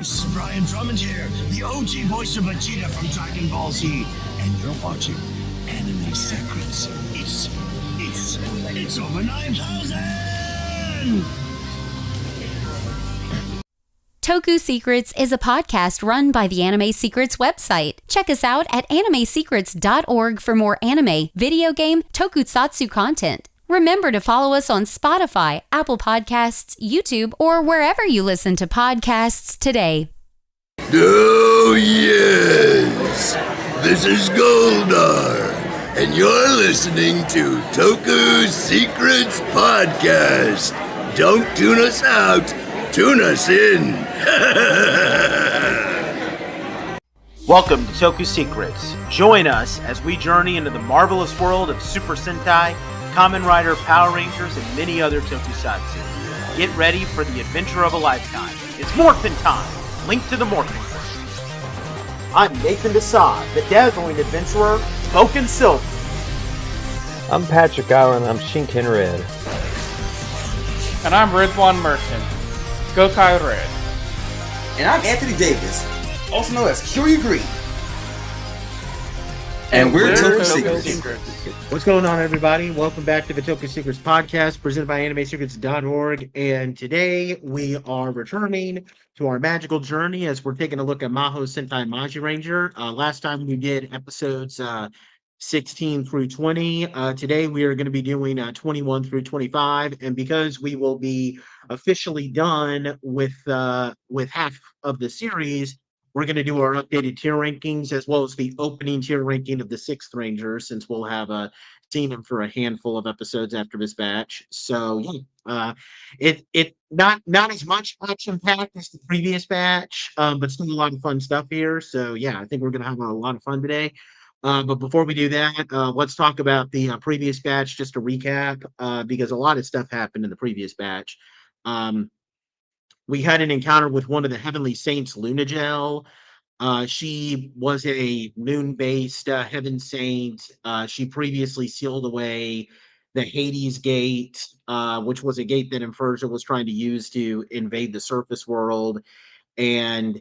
This is Brian Drummond here, the OG voice of Vegeta from Dragon Ball Z, and you're watching Anime Secrets. It's over 9,000! Toku Secrets is a podcast run by the Anime Secrets website. Check us out at animesecrets.org for more anime, video game, tokusatsu content. Remember to follow us on Spotify, Apple Podcasts, YouTube, or wherever you listen to podcasts today. Oh, yes! This is Goldar, and you're listening to Toku Secrets Podcast. Don't tune us out, tune us in! Welcome to Toku Secrets. Join us as we journey into the marvelous world of Super Sentai, Kamen Rider, Power Rangers, and many other tokusatsu. Get ready for the adventure of a lifetime. It's Morphin time! Link to the Morphin Quest. I'm Nathan Desai, the dazzling adventurer, Spoken Silver. I'm Patrick Allen, I'm Shinken Red. And I'm Ridwan Merchant, Gokai Red. And I'm Anthony Davis, also known as Curie Green. And we're Toku Secrets. What's going on, everybody? Welcome back to the Toku Secrets Podcast, presented by AnimeSecrets.org. And today we are returning to our magical journey as we're taking a look at Mahou Sentai Magiranger. Last time we did episodes 16 through 20. Today we are going to be doing 21 through 25. And because we will be officially done with half of the series, we're going to do our updated tier rankings as well as the opening tier ranking of the sixth ranger, since we'll have seen him for a handful of episodes after this batch. So yeah, it not as much action packed as the previous batch, but still a lot of fun stuff here. So yeah, I think we're going to have a lot of fun today. But before we do that, let's talk about the previous batch, just to recap, because a lot of stuff happened in the previous batch. We had an encounter with one of the Heavenly Saints, Lunagel. She was a moon-based Heaven Saint. She previously sealed away the Hades Gate, which was a gate that Inferja was trying to use to invade the surface world. And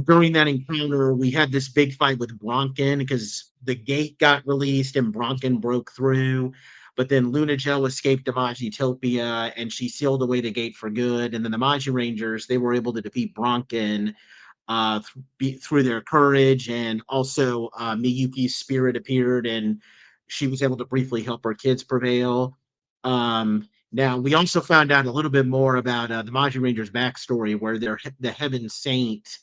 during that encounter, we had this big fight with Bronkin because the gate got released and Bronkin broke through. But then Lunagel escaped to Magitopia, and she sealed away the gate for good. And then the Magirangers, they were able to defeat Bronkin through their courage. And also Miyuki's spirit appeared, and she was able to briefly help her kids prevail. Now, we also found out a little bit more about the Magirangers' backstory, where they're the Heaven Saint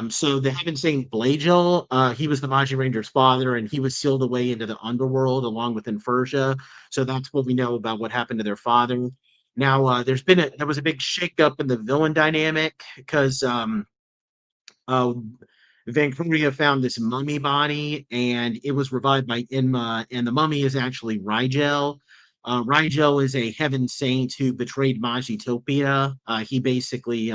so the Heaven Saint Blagel, he was the Magiranger's father, and he was sealed away into the underworld along with Inferja. So that's what we know about what happened to their father. Now, there was a big shakeup in the villain dynamic because Vancuria found this mummy body, and it was revived by Inma, and the mummy is actually Rigel. Rigel is a Heaven Saint who betrayed Magitopia. He basically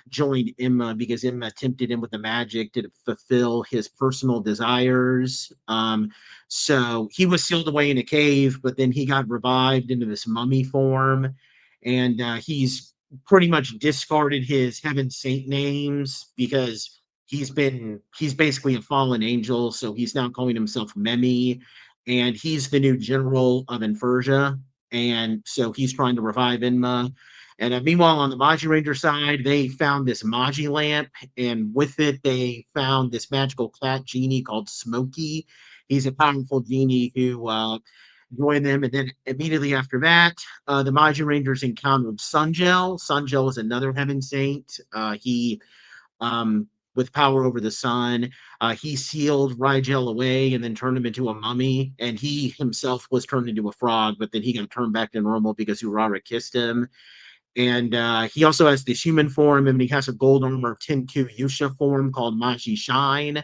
joined Imma because Imma tempted him with the magic to fulfill his personal desires. So he was sealed away in a cave, but then he got revived into this mummy form, and he's pretty much discarded his Heaven Saint names because he's basically a fallen angel. So he's now calling himself Memi, and he's the new general of Inferja, and so he's trying to revive Inma. And meanwhile, on the Magiranger side, they found this Magi lamp, and with it, they found this magical cat genie called Smokey. He's a powerful genie who joined them. And then immediately after that, the Magirangers encountered Sungel. Sungel is another Heaven Saint. He with power over the sun. He sealed Rigel away and then turned him into a mummy. And he himself was turned into a frog, but then he got turned back to normal because Urara kissed him. And he also has this human form, and he has a gold armor Tinku Yusha form called MagiShine.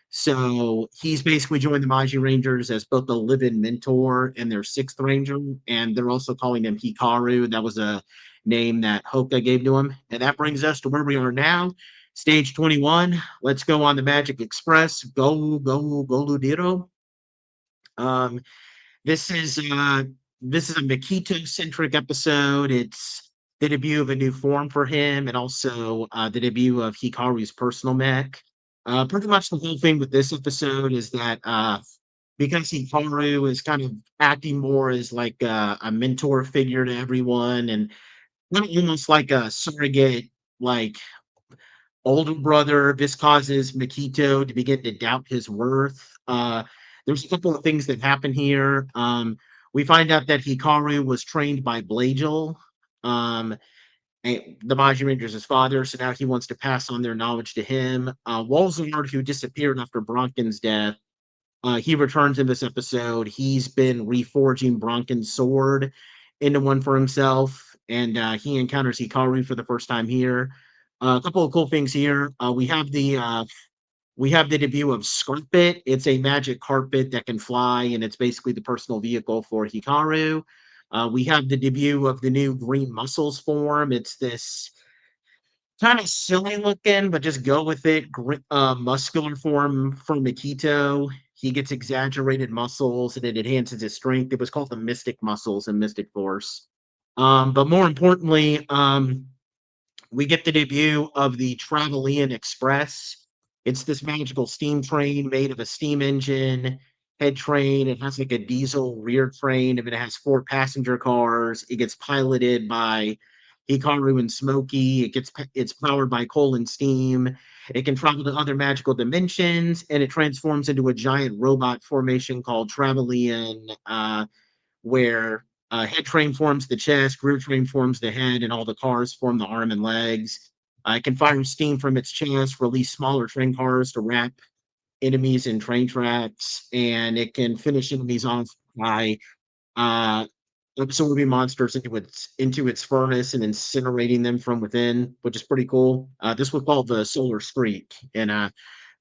So he's basically joined the Magirangers as both the live-in mentor and their sixth ranger, and they're also calling him Hikaru. That was a name that Houka gave to him. And that brings us to where we are now, stage 21. Let's go on the Magic Express. Go, Ludiro. This is a Makito-centric episode. the debut of a new form for him, and also the debut of Hikaru's personal mech. Pretty much the whole thing with this episode is that because Hikaru is kind of acting more as like a mentor figure to everyone, and kind of almost like a surrogate, like older brother. This causes Makito to begin to doubt his worth. There's a couple of things that happen here. We find out that Hikaru was trained by Blagel, the Magirangers' father, so now he wants to pass on their knowledge to him. Walzard, who disappeared after Bronkin's death, he returns in this episode. He's been reforging Bronkin's sword into one for himself, and he encounters Hikaru for the first time here. A couple of cool things here. We have the debut of Scarpet. It's a magic carpet that can fly, and it's basically the personal vehicle for Hikaru. We have the debut of the new Green Muscles form. It's this kind of silly looking, but just go with it. Muscular form for Makito. He gets exaggerated muscles and it enhances his strength. It was called the Mystic Muscles and Mystic Force. But more importantly, we get the debut of the Travelion Express. It's this magical steam train made of a steam engine, head train. It has like a diesel rear train. It has 4 passenger cars. It gets piloted by Hikaru and Smokey. It's powered by coal and steam. It can travel to other magical dimensions, and it transforms into a giant robot formation called Travelion, where head train forms the chest, rear train forms the head, and all the cars form the arm and legs. It can fire steam from its chest, release smaller train cars to wrap enemies in train tracks, and it can finish enemies off by absorbing monsters into its furnace and incinerating them from within, which is pretty cool. This was called the Solar Streak in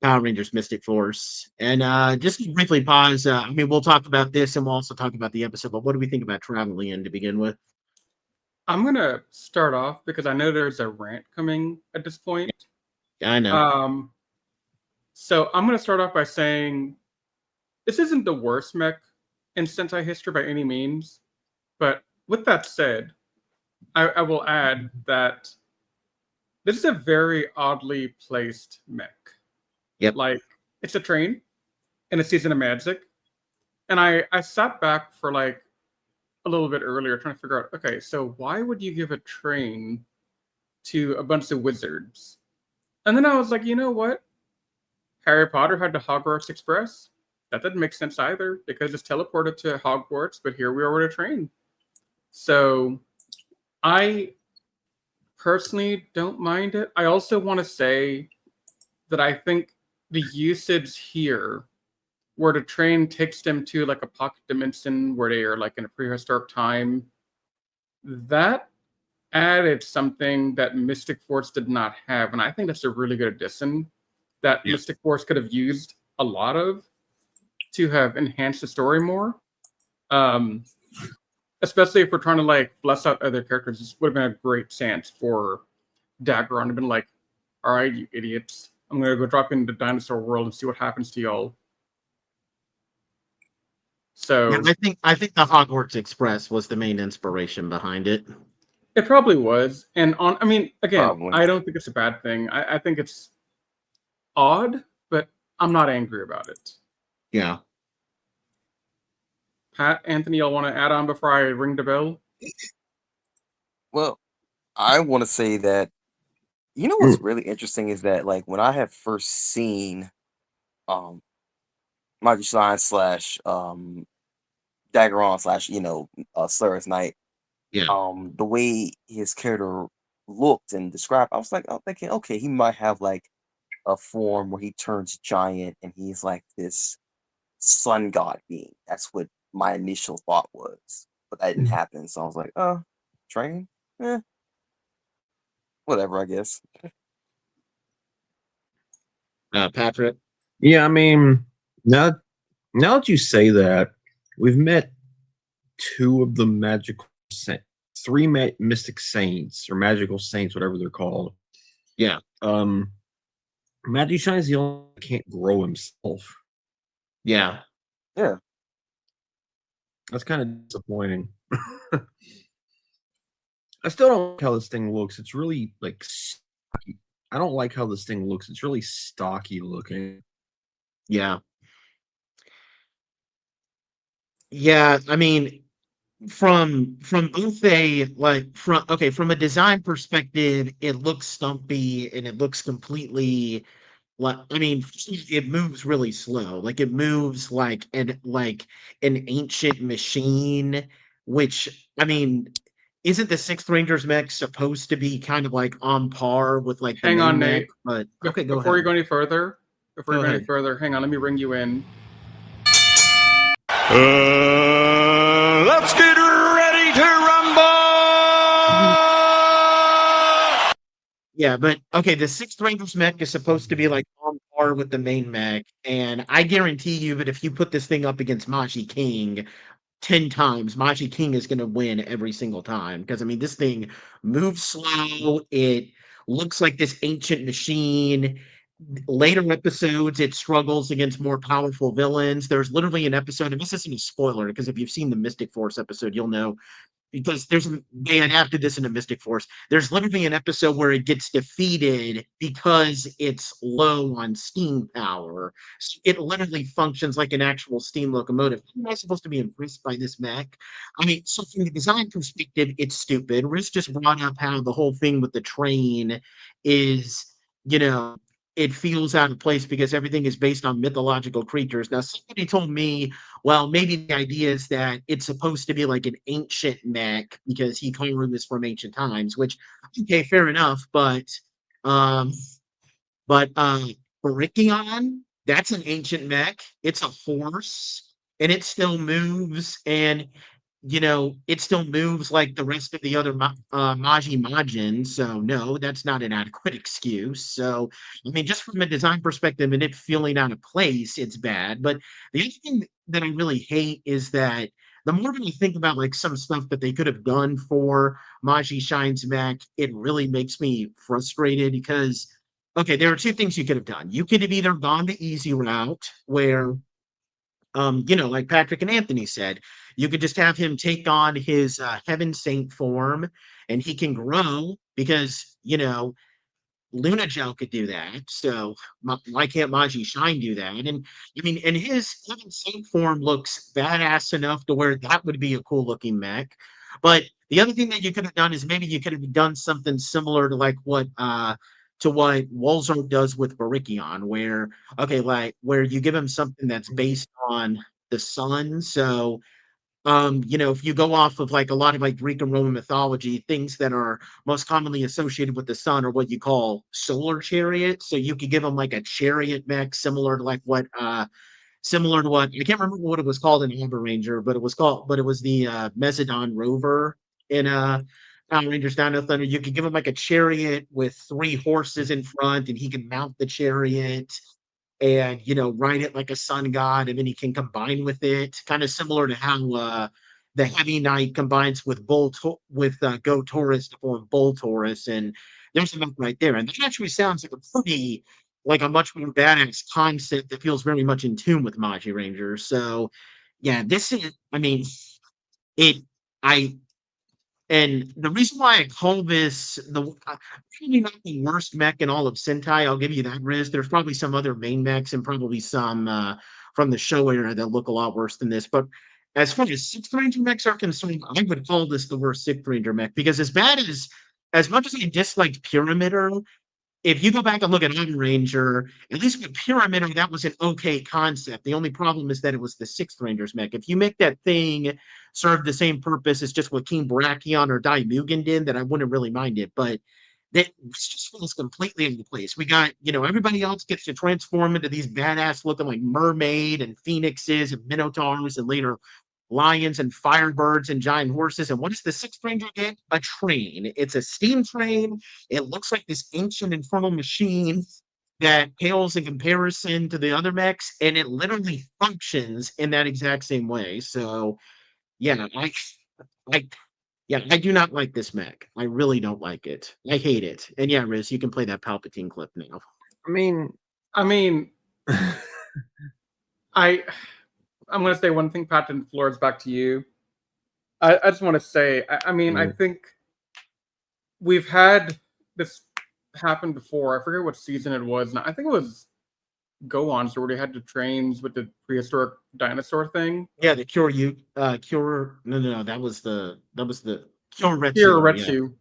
Power Rangers Mystic Force. And just to briefly pause, I mean, we'll talk about this and we'll also talk about the episode, but what do we think about Travelion to begin with? I'm gonna start off because I know there's a rant coming at this point. Yeah, I know. So I'm gonna start off by saying this isn't the worst mech in Sentai history by any means. But with that said, I will add that this is a very oddly placed mech. Yep. Like, it's a train in a season of magic. And I sat back for like a little bit earlier trying to figure out, okay, so why would you give a train to a bunch of wizards? And then I was like, you know what? Harry Potter had the Hogwarts Express. That didn't make sense either because it's teleported to Hogwarts, but here we are with a train. So I personally don't mind it. I also want to say that I think the usage here where the train takes them to like a pocket dimension where they are like in a prehistoric time, that added something that Mystic Force did not have. And I think that's a really good addition that Mystic Force could have used a lot of to have enhanced the story more. Especially if we're trying to like bless out other characters, this would have been a great chance for Daggeron to been like, all right, you idiots, I'm gonna go drop into the dinosaur world and see what happens to y'all. So yeah, I think the Hogwarts Express was the main inspiration behind it. It probably was. And I mean, again, Probably. I don't think it's a bad thing. I think it's odd, but I'm not angry about it. Yeah. Pat, Anthony, y'all want to add on before I ring the bell? Well, I want to say that, you know what's really interesting is that, like, when I have first seen MagiShine slash Daggeron slash, Slur's Knight, Yeah. the way his character looked and described, I was like, I'm thinking, okay, he might have like a form where he turns giant and he's like this sun god being. That's what my initial thought was, but that didn't happen. So I was like, oh, train, whatever, I guess. Patrick? Yeah, I mean, now that you say that, we've met 2 of the mystic saints or magical saints, whatever they're called. Yeah. MagiShine is the only one that can't grow himself. Yeah. Yeah. That's kind of disappointing. I still don't like how this thing looks. It's really like stocky. I don't like how this thing looks. It's really stocky looking. Yeah. Yeah, I mean, from both from a design perspective, it looks stumpy and it looks completely like, I mean, it moves really slow. Like it moves like an ancient machine, which I mean, isn't the Sixth Ranger's mech supposed to be kind of like on par with like the Hang main on, mech? Nate. But okay, go Before you ahead. go any further, Go ahead. hang on. Let me ring you in. Let's get ready to rumble! Yeah, but okay, the Sixth Ranger's mech is supposed to be like on par with the main mech, and I guarantee you that if you put this thing up against Maji King 10 times, Maji King is going to win every single time. Because, I mean, this thing moves slow. It looks like this ancient machine. Later episodes, it struggles against more powerful villains. There's literally an episode, and this isn't a spoiler, because if you've seen the Mystic Force episode, you'll know because they adapted this into Mystic Force. There's literally an episode where it gets defeated because it's low on steam power. So it literally functions like an actual steam locomotive. How am I supposed to be impressed by this mech? I mean, so from the design perspective, it's stupid. Riz just brought up how the whole thing with the train is, you know, it feels out of place because everything is based on mythological creatures. Now, somebody told me, well, maybe the idea is that it's supposed to be like an ancient mech because Hikaru is from ancient times, which okay, fair enough, um but Barikion, that's an ancient mech. It's a horse and it still moves and it still moves like the rest of the other Maji Majin. So no, that's not an adequate excuse. So I mean, just from a design perspective and it feeling out of place, it's bad. But the other thing that I really hate is that the more that I think about like some stuff that they could have done for MagiShine's mech, it really makes me frustrated because okay, there are two things you could have done. You could have either gone the easy route where like Patrick and Anthony said, you could just have him take on his Heaven Saint form and he can grow because, Luna Gel could do that. So why can't Maji Shine do that? And I mean, and his Heaven Saint form looks badass enough to where that would be a cool looking mech. But the other thing that you could have done is maybe you could have done something similar to like what Wolzard does with Barikion, where okay, like where you give him something that's based on the sun. So if you go off of like a lot of like Greek and Roman mythology, things that are most commonly associated with the sun are what you call solar chariots. So you could give them like a chariot mech similar to what I can't remember what it was called in Amber Ranger, but it was the Mesidon rover in Power Rangers Down to Thunder. You could give him like a chariot with 3 horses in front, and he can mount the chariot and ride it like a sun god, and then he can combine with it, kind of similar to how the Heavy Knight combines with Go Taurus to form Bull Taurus, and there's a mech right there, and that actually sounds like a much more badass concept that feels very much in tune with Magi Ranger. So, yeah, this is, I mean, it, I, and the reason why I call this probably not the worst mech in all of Sentai, I'll give you that, Riz. There's probably some other main mechs and probably some from the show era that look a lot worse than this. But as far as Sixth Ranger mechs are concerned, I would call this the worst Sixth Ranger mech because as much as I disliked Pyramider, if you go back and look at Iron Ranger, at least with Pyramid, that was an okay concept. The only problem is that it was the Sixth Ranger's mech. If you make that thing serve the same purpose as just what King Brachion or Dai Mugen did, then I wouldn't really mind it. But that just feels completely into place. We got, everybody else gets to transform into these badass looking like mermaid and phoenixes and minotaurs and later lions and firebirds and giant horses. And what does the Sixth Ranger get? A train. It's a steam train. It looks like this ancient infernal machine that pales in comparison to the other mechs, and it literally functions in that exact same way. So, yeah, I, I do not like this mech. I really don't like it. I hate it. And yeah, Riz, you can play that Palpatine clip now. I mean, I'm going to say one thing, Pat, and Flores, back to you. I just want to say, I think we've had this happen before. I forget what season it was. I think it was Go-Ons where they had the trains with the prehistoric dinosaur thing. Yeah, the Cure. No. That was the Kyoretsu. Kyoretsu.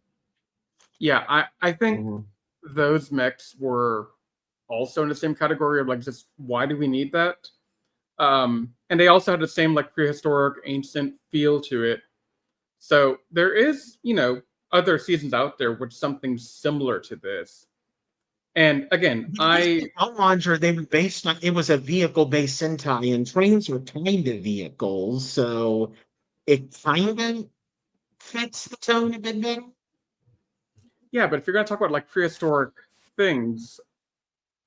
Yeah, I think Mhm. those mechs were also in the same category of like, just why do we need that? And they also had the same like prehistoric ancient feel to it. So there is, other seasons out there with something similar to this. And again, Outlander, they were based on, it was a vehicle-based Sentai, and trains were kind of vehicles, so it kind of fits the tone a bit better. yeah, but if you're gonna talk about like prehistoric things,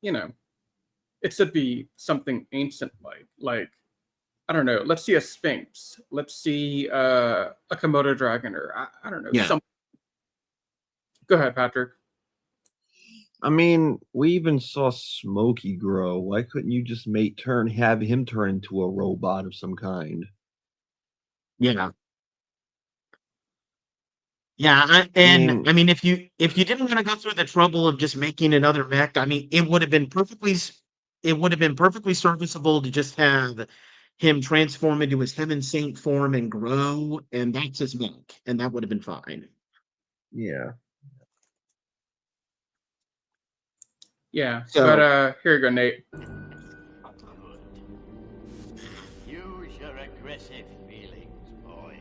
it should be something ancient like I don't know. Let's see a sphinx. Let's see a Komodo dragon, or I don't know. Yeah. Something. Go ahead, Patrick. I mean, we even saw Smokey grow. Why couldn't you just have him turn into a robot of some kind? Yeah. Yeah, I mean, if you didn't want to go through the trouble of just making another mech, I mean, it would have been perfectly serviceable to just have him transform into his Heaven Saint form and grow, and that's his mech, and that would have been fine. Yeah. Yeah, So- but here you go, Nate. Use your aggressive feelings, boy.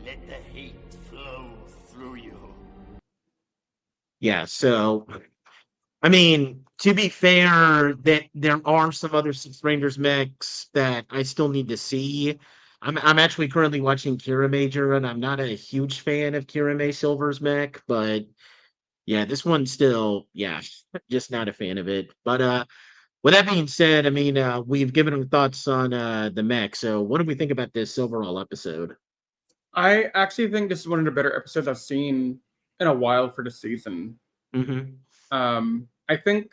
Let the hate flow through you. Yeah, so I mean, to be fair, that there are some other Six Rangers mechs that I still need to see. I'm actually currently watching Kira Major, and I'm not a huge fan of Kira May Silver's mech, but yeah, this one still, just not a fan of it. But with that being said, I mean, we've given our thoughts on the mech. So what do we think about this overall episode? I actually think this is one of the better episodes I've seen in a while for the season. Mm-hmm. I think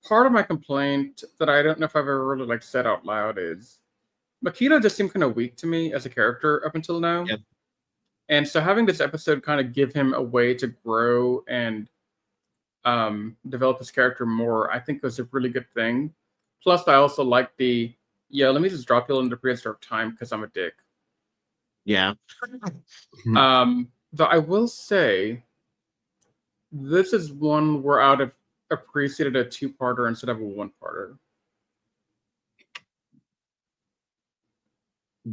part of my complaint that I don't know if I've ever really like said out loud is Makito just seemed kind of weak to me as a character up until now. Yep. And so having this episode kind of give him a way to grow and develop his character more, I think was a really good thing. Plus, I also like let me just drop you into prehistoric time because I'm a dick. Yeah. Though I will say, this is one where I would have appreciated a two-parter instead of a one-parter.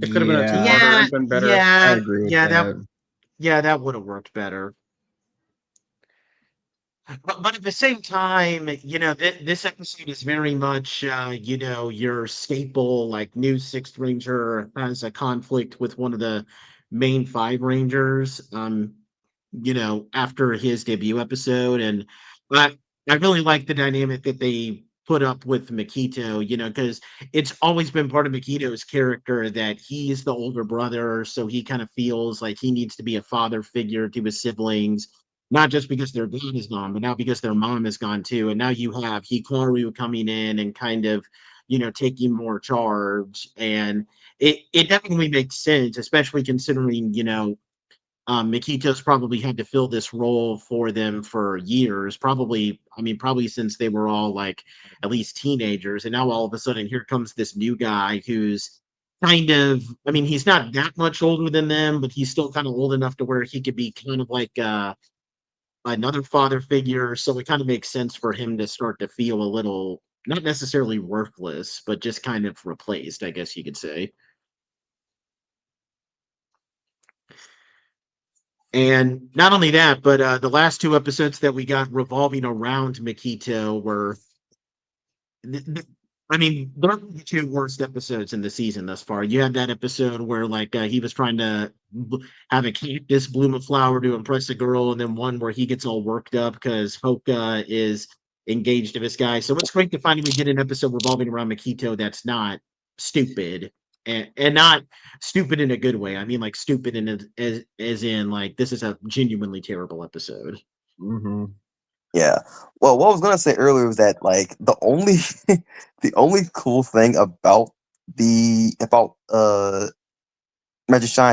It could have been a two-parter and been better. Yeah, I agree with that. that would have worked better. But at the same time, this episode is very much, your staple, like, new Sixth Ranger has a conflict with one of the main Five Rangers, after his debut episode. And I really like the dynamic that they put up with Makito, because it's always been part of Makito's character that he's the older brother, so he kind of feels like he needs to be a father figure to his siblings. Not just because their dad is gone, but now because their mom is gone too. And now you have Hikaru coming in and kind of, taking more charge. And it definitely makes sense, especially considering, Makito's probably had to fill this role for them for years, probably since they were all like at least teenagers. And now all of a sudden, here comes this new guy who's kind of, he's not that much older than them, but he's still kind of old enough to where he could be kind of like, another father figure, so it kind of makes sense for him to start to feel a little, not necessarily worthless, but just kind of replaced, I guess you could say. And not only that, but the last two episodes that we got revolving around Makito were, they're the two worst episodes in the season thus far. You had that episode where he was trying to have a cactus bloom a flower to impress a girl, and then one where he gets all worked up because Houka is engaged to this guy. So it's great to finally get an episode revolving around Makito that's not stupid. And not stupid in a good way. I mean, like stupid as in like this is a genuinely terrible episode. Mm-hmm. Yeah. Well, what I was gonna say earlier was that like the only the only cool thing about MagiShine's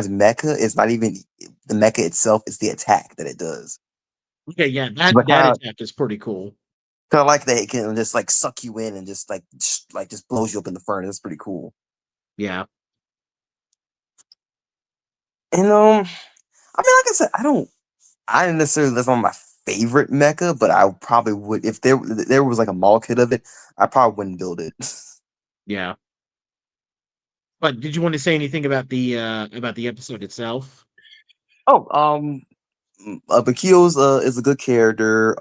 mecha is not even the mecha itself; it's the attack that it does. Okay, yeah, that But that attack is pretty cool. kind of like that it can just like suck you in and just blows you up in the furnace. That's pretty cool. Yeah. And I mean, like I said, I didn't necessarily that's on my favorite mecha, but I probably would if there was like a mall kit of it, I probably wouldn't build it. Yeah. But did you want to say anything about the episode itself? Oh, Bakio's is a good character.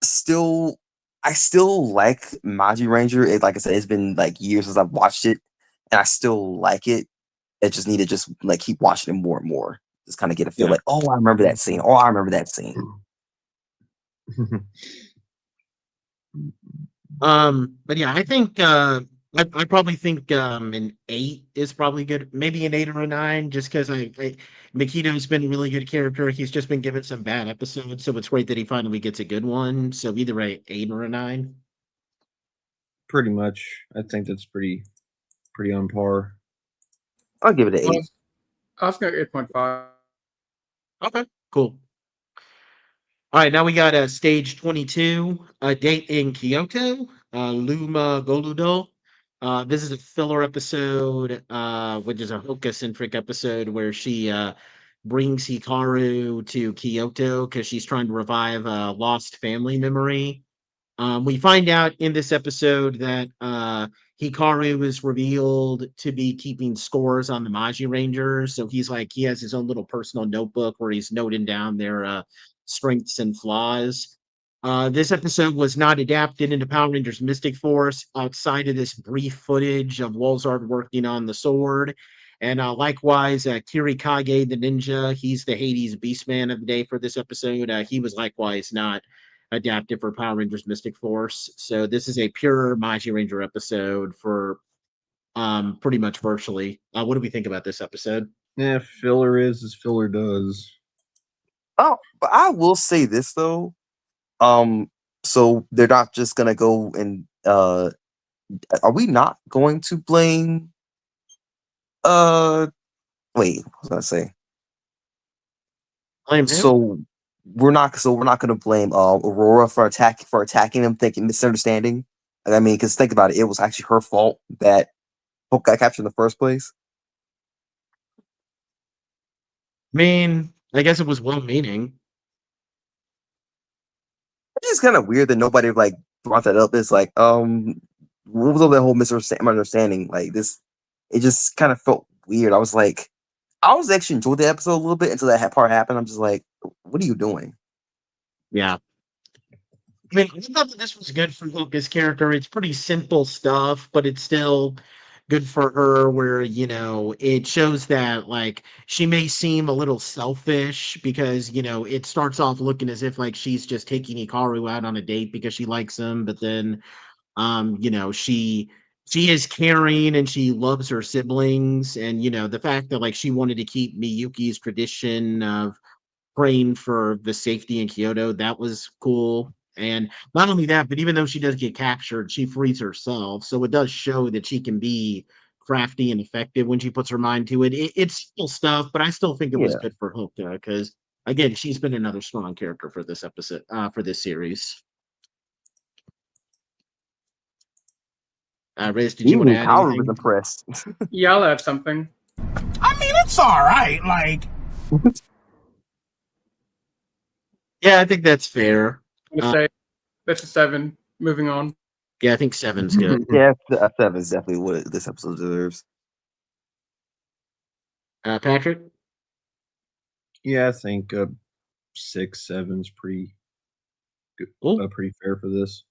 Still, I still like Magiranger. Like I said, it's been like years since I've watched it, and I still like it. I just need to just like keep watching it more and more. Just kind of get a feel Yeah. like, oh, I remember that scene. Oh, I remember that scene. But yeah, I think I probably think an 8 is probably good. Maybe an 8 or a 9, just because Makito's been a really good character. He's just been given some bad episodes, so it's great that he finally gets a good one. So either a 8 or a 9. Pretty much. I think that's pretty on par. I'll give it an 8. I was going 8.5. Okay, cool. All right, now we got stage 22, a date in Kyoto, Luma Goludo. This is a filler episode, which is a Houka-centric episode where she brings Hikaru to Kyoto because she's trying to revive a lost family memory. We find out in this episode that Hikaru is revealed to be keeping scores on the Magirangers. So he has his own little personal notebook where he's noting down their strengths and flaws. This episode was not adapted into Power Rangers Mystic Force outside of this brief footage of Wolzard working on the sword. And likewise, Kirikage the ninja, he's the Hades Beastman of the day for this episode. He was likewise not adapted for Power Rangers Mystic Force. So this is a pure Magiranger episode for pretty much virtually. What do we think about this episode? Yeah, filler is as filler does. Oh, but I will say this though. So they're not just gonna go and are we not going to blame wait, what was I gonna say? Blame who? So we're not gonna blame Aurora for attacking him, thinking misunderstanding. I mean, because think about it, it was actually her fault that Hope got captured in the first place. I mean, I guess it was well-meaning. It's just kind of weird that nobody like brought that up. It's like, what was all that whole misunderstanding? Like this, it just kind of felt weird. I was actually enjoying the episode a little bit until that part happened. I'm just like, what are you doing? Yeah. I mean, I thought that this was good for Houka's character. It's pretty simple stuff, but it's still good for her where, it shows that like she may seem a little selfish because, it starts off looking as if like she's just taking Hikaru out on a date because she likes him, but then she is caring and she loves her siblings and the fact that like she wanted to keep Miyuki's tradition of praying for the safety in Kyoto. That was cool. And not only that, but even though she does get captured, she frees herself. So it does show that she can be crafty and effective when she puts her mind to it. It's still stuff, but I still think it was Yeah. good for Houka because, again, she's been another strong character for this episode, for this series. Riz, did you want to Even add Hikaru was anything? impressed. Yeah, I'll add something. I mean, it's all right. Like, Yeah, I think that's fair. I'm gonna say that's a 7. Moving on. Yeah, I think 7's good. Yeah, a 7 is definitely what this episode deserves. Patrick? Yeah, I think 6, 7's pretty good, Cool. pretty fair for this.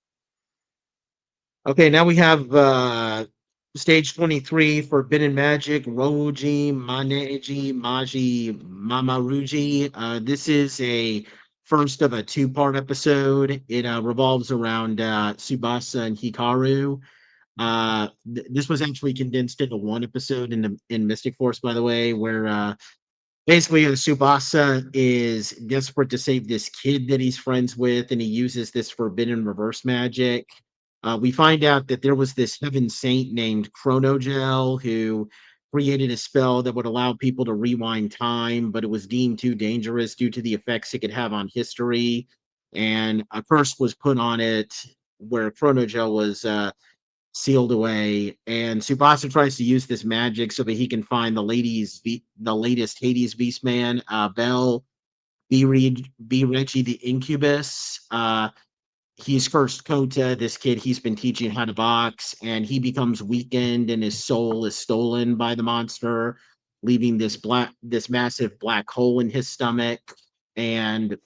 Okay, now we have stage 23, Forbidden Magic, Roji, Maneji, Maji, Mamaruji. This is a first of a 2-part episode. It revolves around Tsubasa and Hikaru. This was actually condensed into one episode in Mystic Force, by the way, where basically Tsubasa is desperate to save this kid that he's friends with, and he uses this forbidden reverse magic. We find out that there was this heaven saint named Chronogel who created a spell that would allow people to rewind time, but it was deemed too dangerous due to the effects it could have on history. And a curse was put on it where Chronogel was sealed away. And Tsubasa tries to use this magic so that he can find the latest Hades Beastman, Bell, B. Reggie the Incubus. He's cursed Kota, this kid he's been teaching how to box, and he becomes weakened and his soul is stolen by the monster, leaving this massive black hole in his stomach. And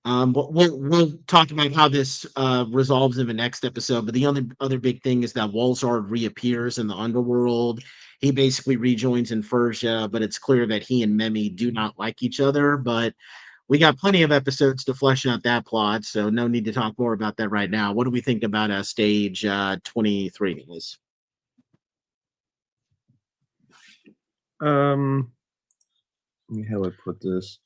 we'll talk about how this resolves in the next episode. But the only other big thing is that Walzard reappears in the underworld. He basically rejoins in Persia, but it's clear that he and Memi do not like each other. But we got plenty of episodes to flesh out that plot, so no need to talk more about that right now. What do we think about stage 23? Let me how I put this.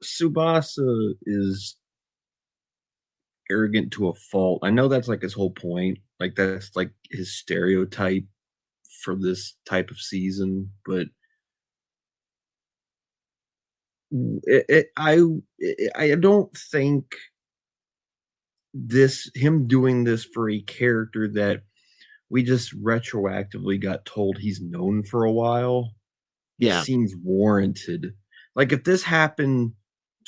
Tsubasa is arrogant to a fault. I know that's like his whole point. Like that's like his stereotype for this type of season, but I don't think him doing this for a character that we just retroactively got told he's known for a while seems warranted. Like if this happened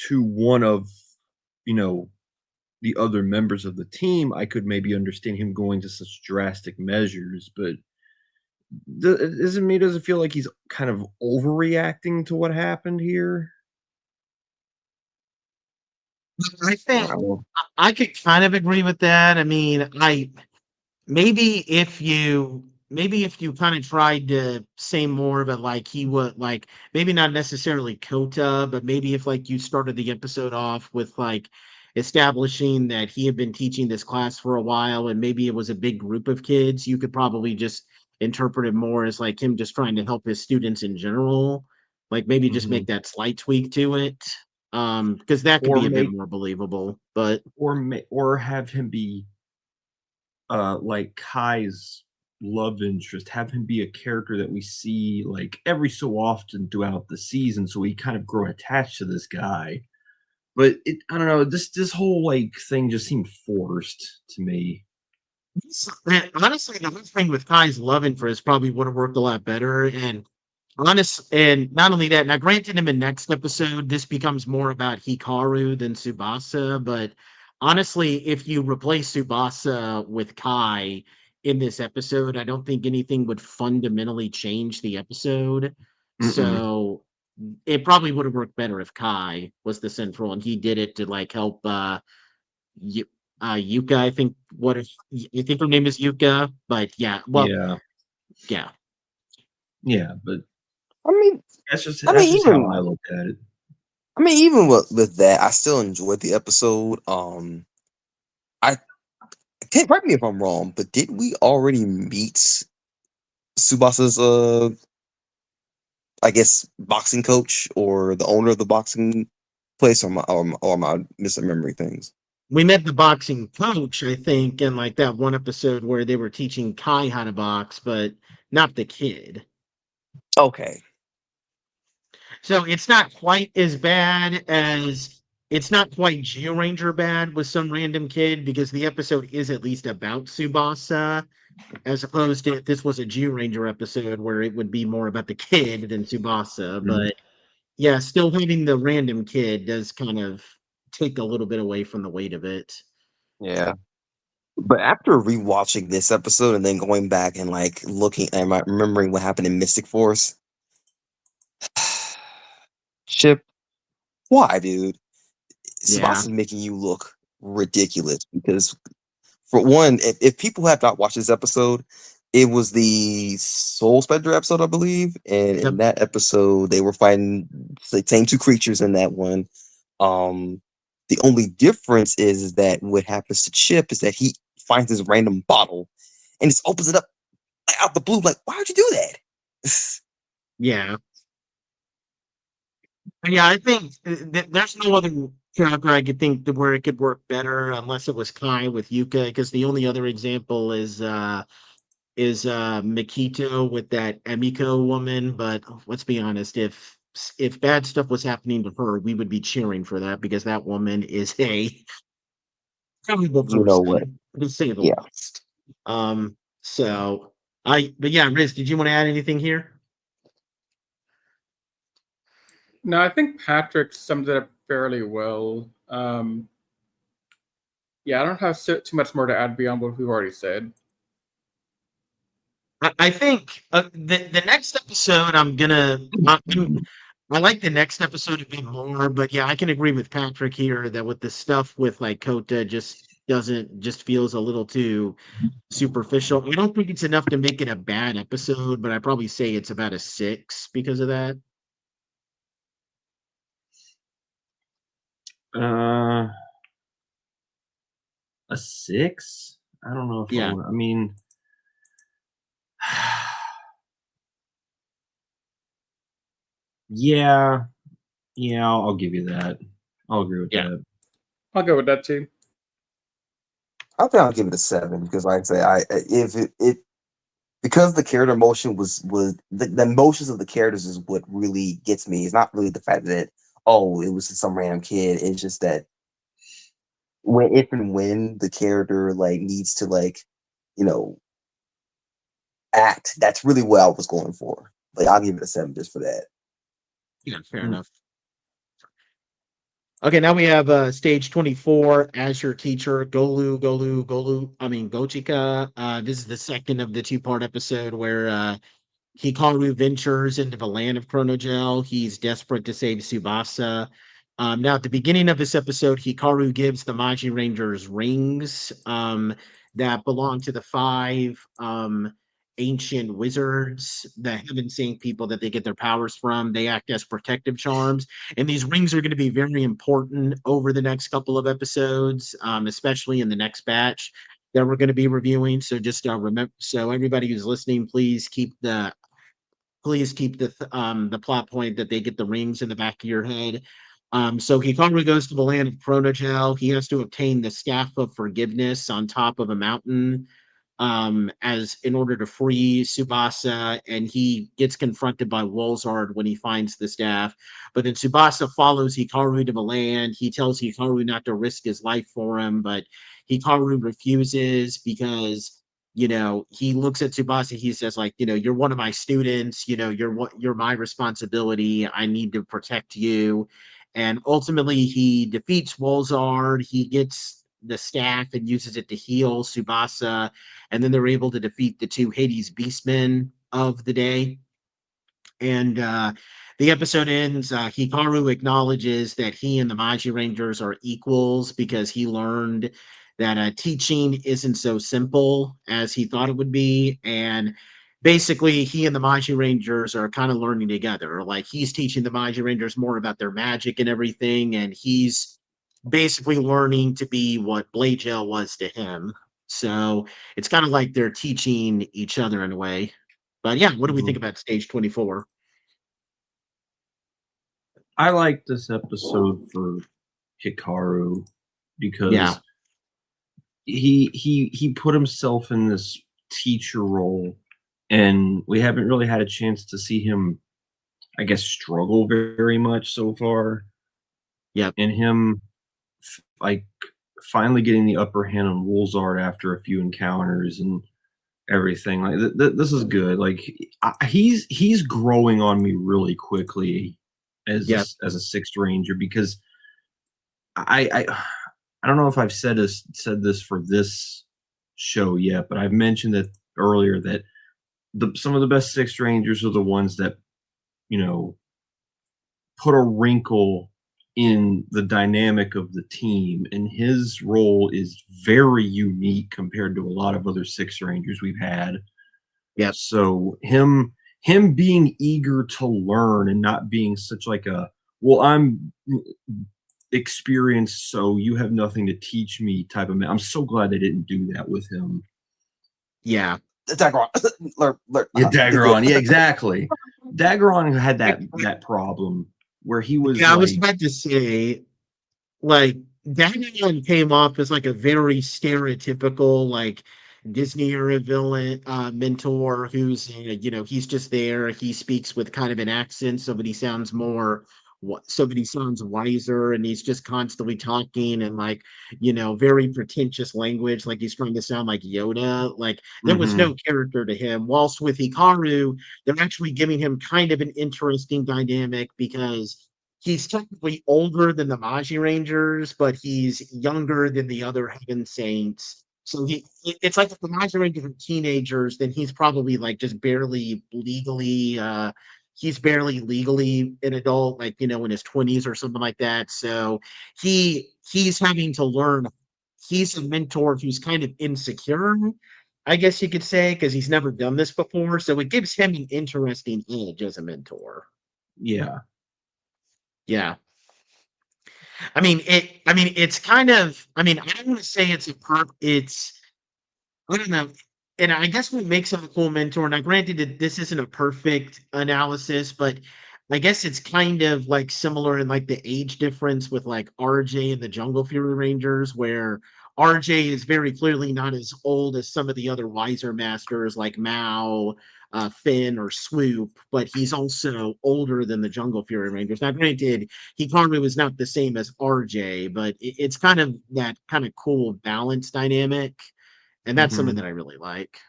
to one of the other members of the team, I could maybe understand him going to such drastic measures, but does it feel like he's kind of overreacting to what happened here? I think I could kind of agree with that. I mean, maybe if you kind of tried to say more, but like he would like maybe not necessarily Kota, but maybe if like you started the episode off with like establishing that he had been teaching this class for a while and maybe it was a big group of kids, you could probably just interpret it more as like him just trying to help his students in general. Like maybe just make that slight tweak to it. Because that could be a bit more believable, but or have him be like Kai's love interest, have him be a character that we see like every so often throughout the season, so we kind of grow attached to this guy. But I don't know, this whole like thing just seemed forced to me. Honestly, the whole thing with Kai's love interest probably would have worked a lot better. And not only that, now granted in the next episode, this becomes more about Hikaru than Tsubasa, but honestly, if you replace Tsubasa with Kai in this episode, I don't think anything would fundamentally change the episode. So it probably would have worked better if Kai was the central and he did it to like help Yuka. I think her name is Yuka, but yeah, well, yeah, but I mean, that's just how I look at it. I mean, even with that, I still enjoyed the episode. I can't, correct me if I'm wrong, but did we already meet Tsubasa's I guess boxing coach or the owner of the boxing place, or am I misremembering things? We met the boxing coach, I think, in like that one episode where they were teaching Kai how to box, but not the kid. Okay. So it's not quite as bad as it's not quite Georanger bad with some random kid because the episode is at least about Tsubasa, as opposed to if this was a Georanger episode where it would be more about the kid than Tsubasa. But yeah, still having the random kid does kind of take a little bit away from the weight of it. Yeah. But after rewatching this episode and then going back and like looking and remembering what happened in Mystic Force, Chip, why, dude? Tsubasa's making you look ridiculous because, for one, if people have not watched this episode, it was the Soul Spectre episode, I believe, and in that episode they were fighting the same two creatures in that one. The only difference is that what happens to Chip is that he finds this random bottle and just opens it up out the blue. Like, why would you do that? Yeah. Yeah, I think there's no other character I could think where it could work better unless it was Kai with Yuka, because the only other example is Makito with that Emiko woman, but let's be honest, if bad stuff was happening to her, we would be cheering for that because that woman is a terrible You know what? person, to say the Yeah. least. So but yeah, Riz, did you want to add anything here? No, I think Patrick summed it up fairly well. Yeah, I don't have too much more to add beyond what we've already said. I think the next episode I like the next episode a bit more, but yeah, I can agree with Patrick here that with the stuff with like Kota just feels a little too superficial. I don't think it's enough to make it a bad episode, but I probably say it's about a 6 because of that. A 6? I don't know if Yeah. I mean, yeah, I'll give you that. I'll agree with that. I'll go with that too. I think I'll give it a 7 because, like I say, if it because the character motion was the emotions of the characters is what really gets me. It's not really the fact that it was some random kid. It's just that when the character like needs to like act, that's really what I was going for. Like I'll give it a 7 just for that. Yeah, fair enough. Okay, now we have stage 24 as your teacher, Gochika. This is the second of the 2-part episode where Hikaru ventures into the land of Chronogel. He's desperate to save Tsubasa. Now, at the beginning of this episode, Hikaru gives the Magirangers rings that belong to the 5 ancient wizards, the heaven sent people that they get their powers from. They act as protective charms. And these rings are going to be very important over the next couple of episodes, especially in the next batch that we're going to be reviewing. So just remember, so everybody who's listening, please keep the plot point that they get the rings in the back of your head. So Hikaru goes to the land of Chronogel. He has to obtain the staff of forgiveness on top of a mountain as in order to free Tsubasa, and he gets confronted by Wolzard when he finds the staff. But then Tsubasa follows Hikaru to the land. He tells Hikaru not to risk his life for him, but Hikaru refuses because he looks at Tsubasa. He says, like, you're one of my students. You're my responsibility. I need to protect you. And ultimately, he defeats Wolzard. He gets the staff and uses it to heal Tsubasa. And then they're able to defeat the 2 Hades Beastmen of the day. And the episode ends. Hikaru acknowledges that he and the Magirangers are equals because he learned that teaching isn't so simple as he thought it would be. And basically, he and the Magirangers are kind of learning together. Like, he's teaching the Magirangers more about their magic and everything, and he's basically learning to be what Blagel was to him. So it's kind of like they're teaching each other in a way. But yeah, what do we think about stage 24? I like this episode for Hikaru because he put himself in this teacher role, and we haven't really had a chance to see him, I guess, struggle very much so far. Yeah, and him like finally getting the upper hand on Wolzard after a few encounters and everything. Like this is good. Like he's growing on me really quickly as a 6th Ranger, because I don't know if I've said this for this show yet, but I've mentioned that earlier that some of the best 6th Rangers are the ones that put a wrinkle in the dynamic of the team, and his role is very unique compared to a lot of other 6th Rangers we've had. Yeah. So him being eager to learn and not being such like I'm experienced, so you have nothing to teach me type of man. I'm so glad they didn't do that with him. Yeah. Daggeron. Daggeron. Yeah, exactly. Daggeron had that problem where he was. Yeah, I was about to say, like, Daggeron came off as like a very stereotypical, like, Disney era villain mentor who's he's just there. He speaks with kind of an accent so that he sounds wiser, and he's just constantly talking and like very pretentious language, like he's trying to sound like Yoda. Like there was no character to him. Whilst with Hikaru, they're actually giving him kind of an interesting dynamic because he's technically older than the Magirangers, but he's younger than the other Heaven Saints. So it's like if the Magirangers are teenagers, then he's probably like just barely legally, he's barely legally an adult, like in his 20s or something like that. So he's having to learn. He's a mentor who's kind of insecure, I guess you could say, because he's never done this before. So it gives him an interesting edge as a mentor. Yeah. Yeah. It's kind of, I don't want to say I don't know. And I guess what makes him a cool mentor, now granted that this isn't a perfect analysis, but I guess it's kind of like similar in like the age difference with like RJ and the Jungle Fury Rangers, where RJ is very clearly not as old as some of the other wiser masters like Mao, Finn, or Swoop, but he's also older than the Jungle Fury Rangers. Now, granted, Hikaru is not the same as RJ, but it's kind of that kind of cool balance dynamic, and that's something that I really like.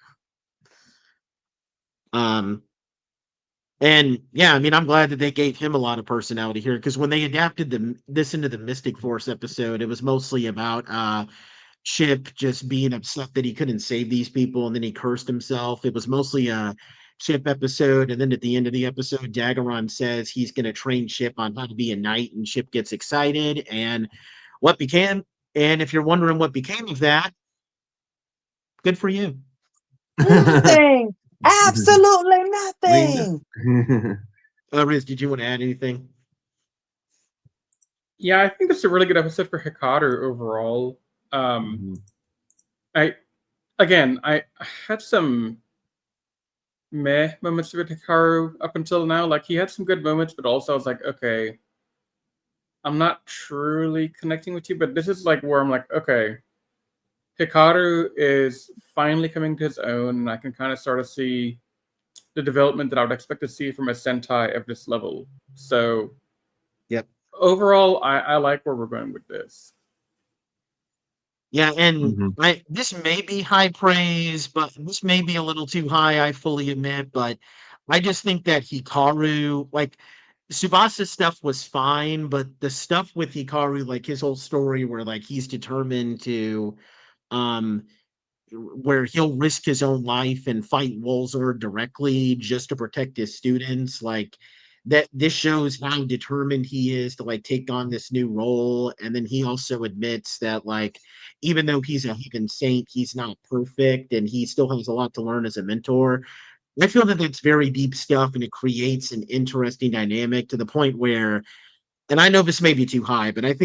And yeah, I'm glad that they gave him a lot of personality here, because when they adapted this into the Mystic Force episode, it was mostly about Chip just being upset that he couldn't save these people, and then he cursed himself. It was mostly a Chip episode, and then at the end of the episode, Daggeron says he's going to train Chip on how to be a knight, and Chip gets excited. And if you're wondering what became of that, good for you. Nothing. Absolutely nothing. Riz, did you want to add anything? Yeah, I think it's a really good episode for Hikaru overall. I had some meh moments with Hikaru up until now. Like he had some good moments, but also I was like, okay, I'm not truly connecting with you. But this is like where I'm like, okay, Hikaru is finally coming to his own, and I can kind of start to see the development that I would expect to see from a Sentai of this level. So, yep. Overall, I like where we're going with this. Yeah, and this may be high praise, but this may be a little too high, I fully admit, but I just think that Hikaru, like, Tsubasa's stuff was fine, but the stuff with Hikaru, like his whole story where like he's determined to where he'll risk his own life and fight Wolzer directly just to protect his students, like that this shows how determined he is to like take on this new role. And then he also admits that like even though he's a Heaven Saint, he's not perfect and he still has a lot to learn as a mentor. I feel that that's very deep stuff, and it creates an interesting dynamic to the point where, and I know this may be too high, but I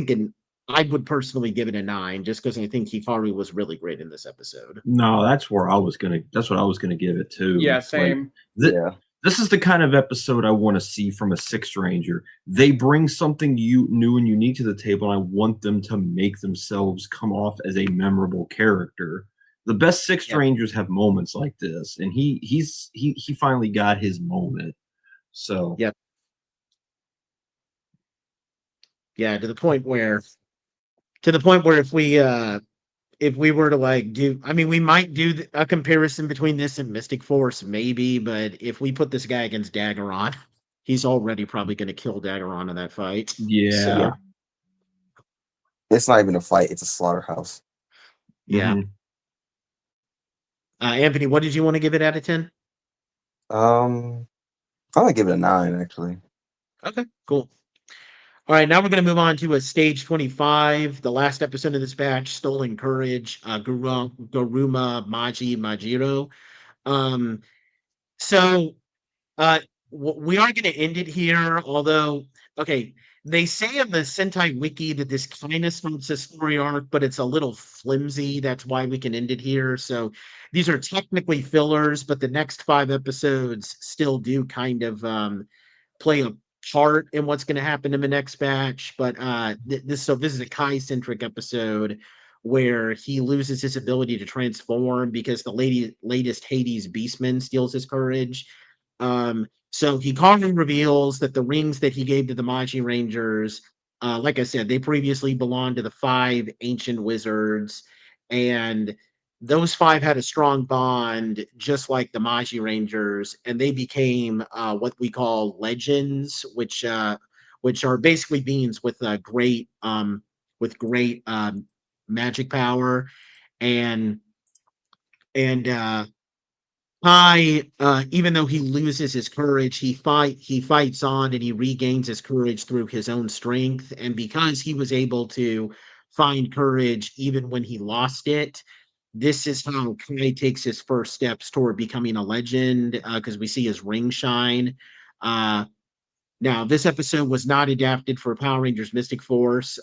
would personally give it a 9 just because I think Hikaru was really great in this episode. No, that's what I was gonna give it to. Yeah, same. This is the kind of episode I want to see from a Sixth Ranger. They bring something new and unique to the table, and I want them to make themselves come off as a memorable character. The best Sixth Rangers have moments like this, and he finally got his moment. So yeah, to the point where if we were to like do, we might do a comparison between this and Mystic Force, maybe, but if we put this guy against Daggeron, he's already probably going to kill Daggeron in that fight. Yeah. So, it's not even a fight; it's a slaughterhouse. Yeah. Anthony, what did you want to give it out of 10? I'll give it a 9, actually. Okay, cool. All right, now we're going to move on to a stage 25, the last episode of this batch, Stolen Courage, Garuma Majiro. We are going to end it here, although, okay, they say in the Sentai Wiki that this kind of starts a story arc, but it's a little flimsy. That's why we can end it here. So these are technically fillers, but the next 5 episodes still do kind of play a part in what's going to happen in the next batch. But this is a Kai-centric episode where he loses his ability to transform because the latest Hades Beastman steals his courage. So Hikaru reveals that the rings that he gave to the Magirangers, like I said, they previously belonged to the 5 ancient wizards, and those 5 had a strong bond, just like the Magirangers, and they became what we call legends, which are basically beings with great magic power, and Kai, even though he loses his courage, he fights on and he regains his courage through his own strength. And because he was able to find courage even when he lost it, this is how Kai takes his first steps toward becoming a legend. Because we see his ring shine. Now, this episode was not adapted for Power Rangers Mystic Force.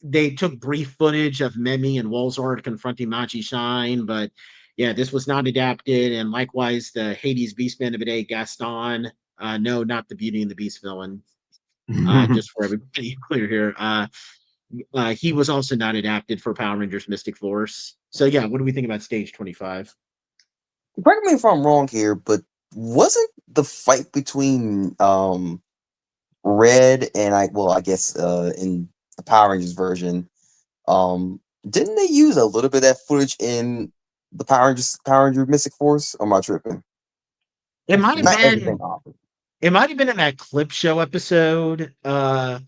They took brief footage of Memi and Wolzard confronting MagiShine, but yeah, this was not adapted. And likewise, the Hades Beastman of the day, Gaston. No, not the Beauty and the Beast villain. Just for everybody clear here. He was also not adapted for Power Rangers Mystic Force. So yeah, what do we think about Stage 25? Correct me if I'm wrong here, but wasn't the fight between Red and I guess in the Power Rangers version, didn't they use a little bit of that footage in the Power Rangers Mystic Force? Or am I tripping? It might Not have everything been. off. It might have been in that clip show episode. Because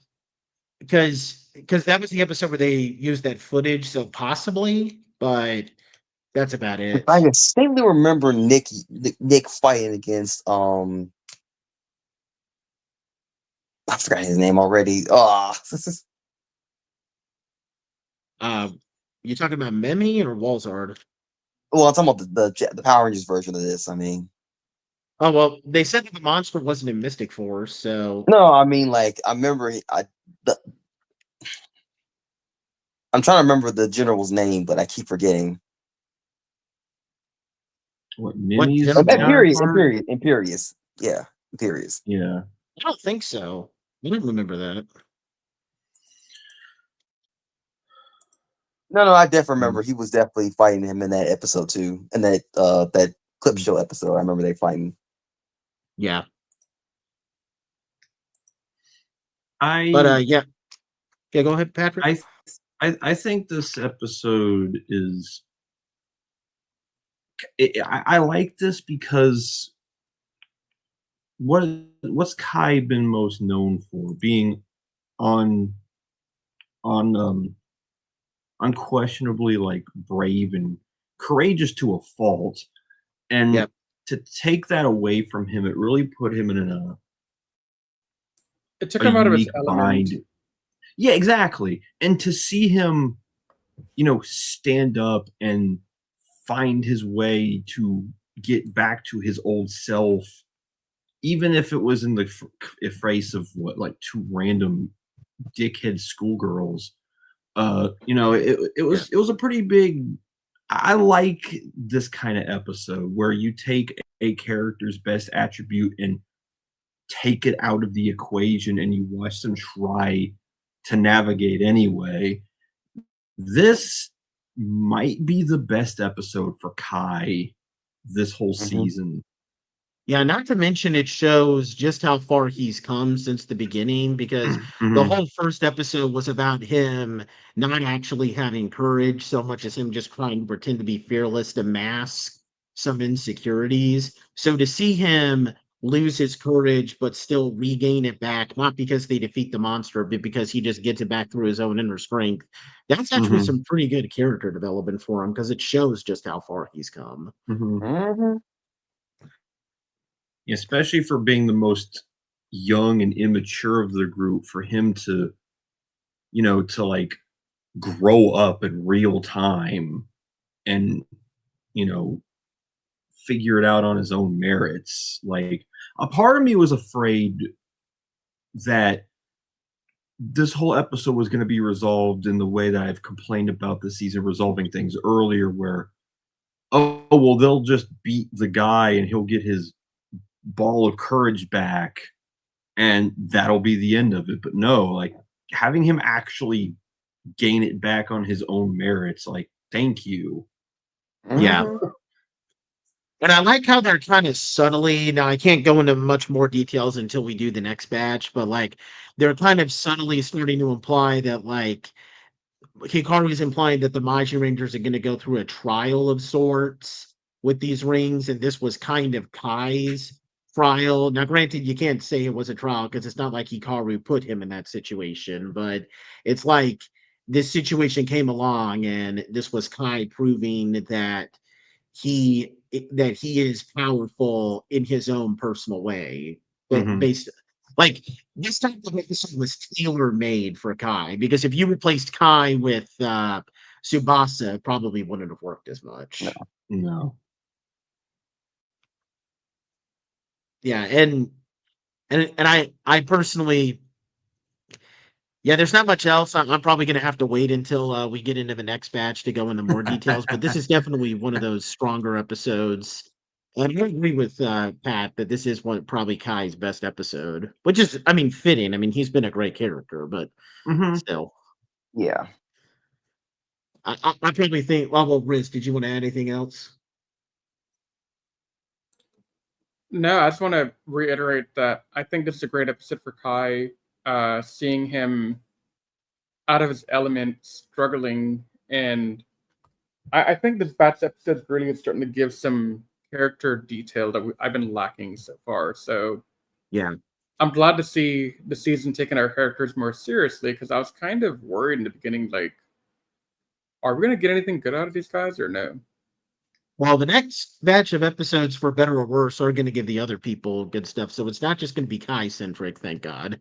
that was the episode where they used that footage, so possibly, but that's about it. I distinctly remember Nick fighting against I forgot his name already. You talking about Memi or Wolzard? Well, I'm talking about the Power Rangers version of this. I mean, Oh well, they said that the monster wasn't in Mystic Force, so no, I mean like I remember I'm trying to remember the general's name, but I keep forgetting. What Mimi's Imperious. Yeah, Imperious. Yeah. I don't think so. I don't remember that. No, I definitely remember he was definitely fighting him in that episode too. In that clip show episode. I remember they fighting. Yeah. Yeah. Yeah, go ahead, Patrick. I think this episode is I like this because what's Kai been most known for? Being unquestionably like brave and courageous to a fault, and to take that away from him, it really put him in it took him out of his element. Yeah, exactly. And to see him, stand up and find his way to get back to his old self, even if it was in the face of two random dickhead schoolgirls. It was a pretty big. I like this kind of episode where you take a character's best attribute and take it out of the equation, and you watch them try to navigate anyway. This might be the best episode for Kai this whole season. Yeah, not to mention it shows just how far he's come since the beginning, because the whole first episode was about him not actually having courage so much as him just trying to pretend to be fearless to mask some insecurities. So to see him lose his courage but still regain it back, not because they defeat the monster, but because he just gets it back through his own inner strength, that's actually some pretty good character development for him, because it shows just how far he's come. Especially for being the most young and immature of the group, for him to grow up in real time and figure it out on his own merits. Like, a part of me was afraid that this whole episode was going to be resolved in the way that I've complained about the season resolving things earlier, where they'll just beat the guy and he'll get his ball of courage back and that'll be the end of it. But no, having him actually gain it back on his own merits. Like, thank you. Yeah. And I like how they're kind of subtly, now I can't go into much more details until we do the next batch, but like they're kind of subtly starting to imply that like Hikaru is implying that the Magirangers are going to go through a trial of sorts with these rings, and this was kind of Kai's trial. Now, granted, you can't say it was a trial because it's not like Hikaru put him in that situation, but it's like this situation came along, and this was Kai proving that he is powerful in his own personal way, based like this type of episode was tailor made for Kai, because if you replaced Kai with Tsubasa, it probably wouldn't have worked as much. No. Yeah, and I personally, yeah, there's not much else. I'm probably going to have to wait until we get into the next batch to go into more details, but this is definitely one of those stronger episodes. And I agree with Pat that this is probably Kai's best episode, which is, I mean, fitting. I mean, he's been a great character, but still. Yeah. I probably think, well, Riz, did you want to add anything else? No, I just want to reiterate that I think this is a great episode for Kai. Seeing him out of his element, struggling, and I think this batch episode really is starting to give some character detail that I've been lacking so far. So yeah, I'm glad to see the season taking our characters more seriously, because I was kind of worried in the beginning, like, are we going to get anything good out of these guys or no? Well, the next batch of episodes, for better or worse, are going to give the other people good stuff. So it's not just going to be Kai centric, thank God.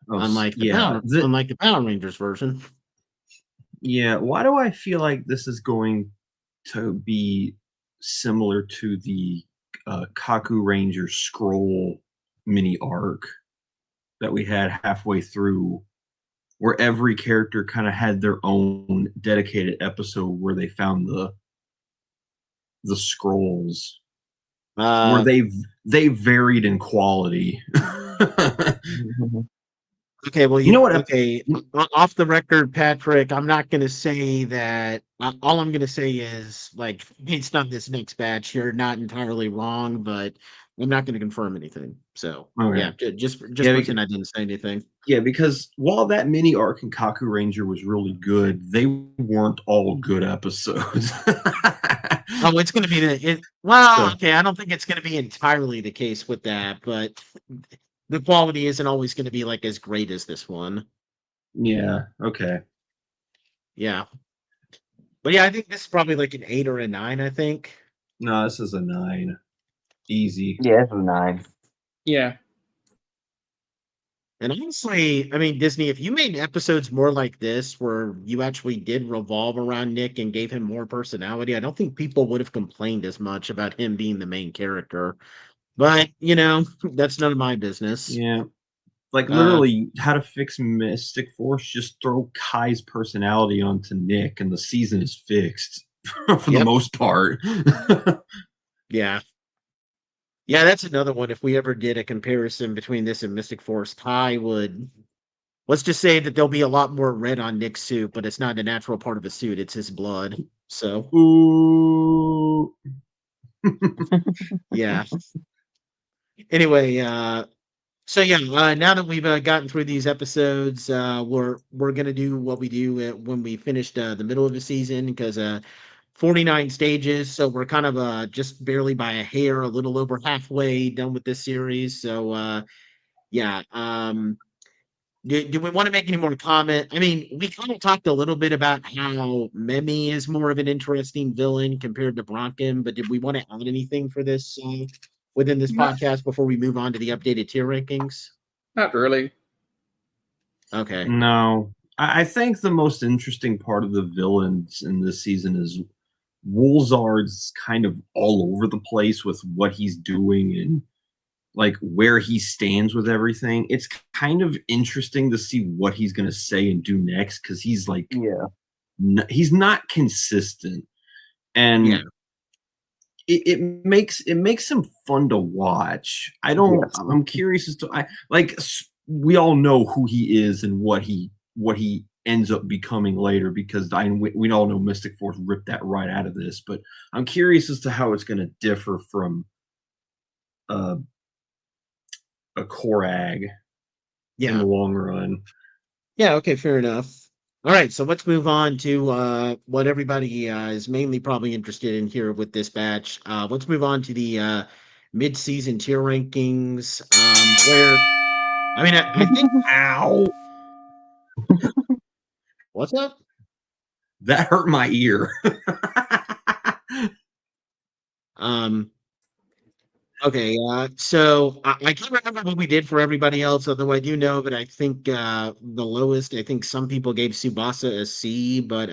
Unlike the Power Rangers version. Yeah, why do I feel like this is going to be similar to the Kaku Ranger scroll mini arc that we had halfway through, where every character kind of had their own dedicated episode where they found the scrolls, where they varied in quality. Okay, well, you know what? Okay, off the record, Patrick, I'm not going to say that. All I'm going to say is, like, based on this next batch, you're not entirely wrong, but I'm not going to confirm anything. So, yeah, just pretend I didn't say anything. Yeah, because while that mini arc in Kaku Ranger was really good, they weren't all good episodes. Oh, it's going to be okay, I don't think it's going to be entirely the case with that, but the quality isn't always going to be like as great as this one. Yeah. Okay. Yeah. But yeah, I think this is probably like an 8 or a 9, I think. No, this is a 9. Easy. Yeah, it's a 9. Yeah. And honestly, I mean, Disney, if you made episodes more like this, where you actually did revolve around Nick and gave him more personality, I don't think people would have complained as much about him being the main character. But, that's none of my business. Yeah. Like, literally, how to fix Mystic Force, just throw Kai's personality onto Nick, and the season is fixed for the most part. Yeah. Yeah, that's another one. If we ever did a comparison between this and Mystic Force, Kai would... Let's just say that there'll be a lot more red on Nick's suit, but it's not a natural part of his suit. It's his blood. So... Ooh. Yeah. Anyway, so yeah, now that we've gotten through these episodes, we're gonna do what we do when we finished the middle of the season, because 49 stages, so we're kind of just barely by a hair, a little over halfway done with this series. So yeah, do we want to make any more comment? I mean, we kind of talked a little bit about how Memi is more of an interesting villain compared to Bronkin, but did we want to add anything for this within this podcast before we move on to the updated tier rankings? Not really. Okay. No. I think the most interesting part of the villains in this season is Woolzard's kind of all over the place with what he's doing and like where he stands with everything. It's kind of interesting to see what he's going to say and do next, because he's like, he's not consistent, and it makes him fun to watch. I'm curious as to we all know who he is and what he ends up becoming later, because we all know Mystic Force ripped that right out of this. But I'm curious as to how it's going to differ from a Korag in the long run. Yeah, okay, fair enough. All right, so let's move on to what everybody is mainly probably interested in here with this batch. Let's move on to the mid-season tier rankings, where, I mean, I think... Ow! What's up? That hurt my ear. Okay, so I can't remember what we did for everybody else, although I do know that I think the lowest, I think some people gave Tsubasa a C, but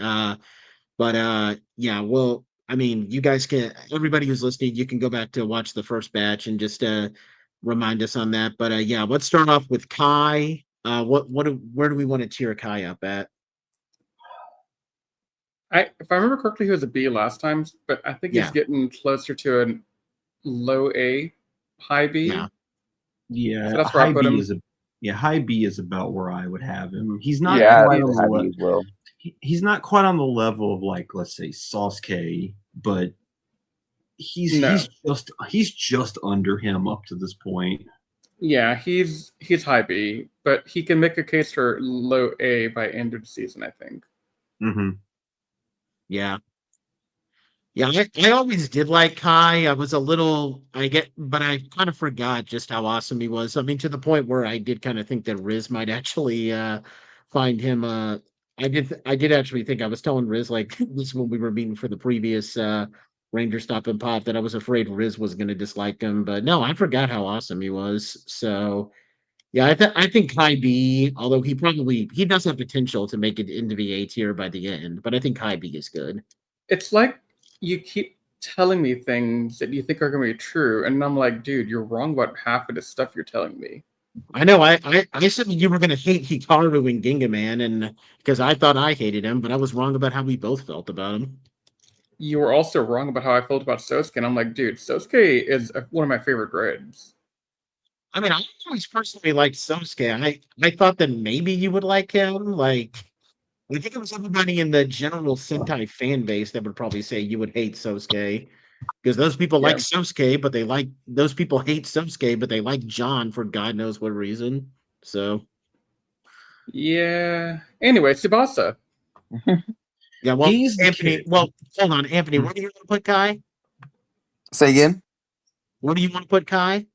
yeah, well, I mean, you guys can, everybody who's listening, you can go back to watch the first batch and just remind us on that. But yeah, let's start off with Kai. Where do we want to tier Kai up at? If I remember correctly, he was a B last time, but I think he's getting closer to a low A, high B. Yeah, so that's where high I put B him. High B is about where I would have him. He's not quite on on the as well. He's not quite on the level of, like, let's say Sasuke, but he's just under him up to this point. Yeah, he's high B, but he can make a case for low A by end of the season, I think. Mm-hmm. Yeah. Yeah, I always did like Kai. I was a little, but I kind of forgot just how awesome he was. I mean, to the point where I did kind of think that Riz might actually find him. I did actually think, I was telling Riz, like, this when we were meeting for the previous Ranger Stop and Pop, that I was afraid Riz was going to dislike him. But no, I forgot how awesome he was. So yeah, I think Kai B, although he does have potential to make it into the A tier by the end, but I think Kai B is good. It's like you keep telling me things that you think are going to be true, and I'm like, dude, you're wrong about half of the stuff you're telling me. I know. I said you were going to hate Hikaru and Gingaman, and because I thought I hated him, but I was wrong about how we both felt about him. You were also wrong about how I felt about Sosuke, and I'm like, dude, Sosuke is one of my favorite grids. I mean, I always personally liked Sosuke. I thought that maybe you would like him. Like, I think it was everybody in the general Sentai fan base that would probably say you would hate Sosuke. Because those people like Sosuke, but those people hate Sosuke, but they like John for God knows what reason. So, yeah. Anyway, Tsubasa. Yeah, well, Anthony. Well, hold on, Anthony. Where do you want to put Kai? Say again. Where do you want to put Kai?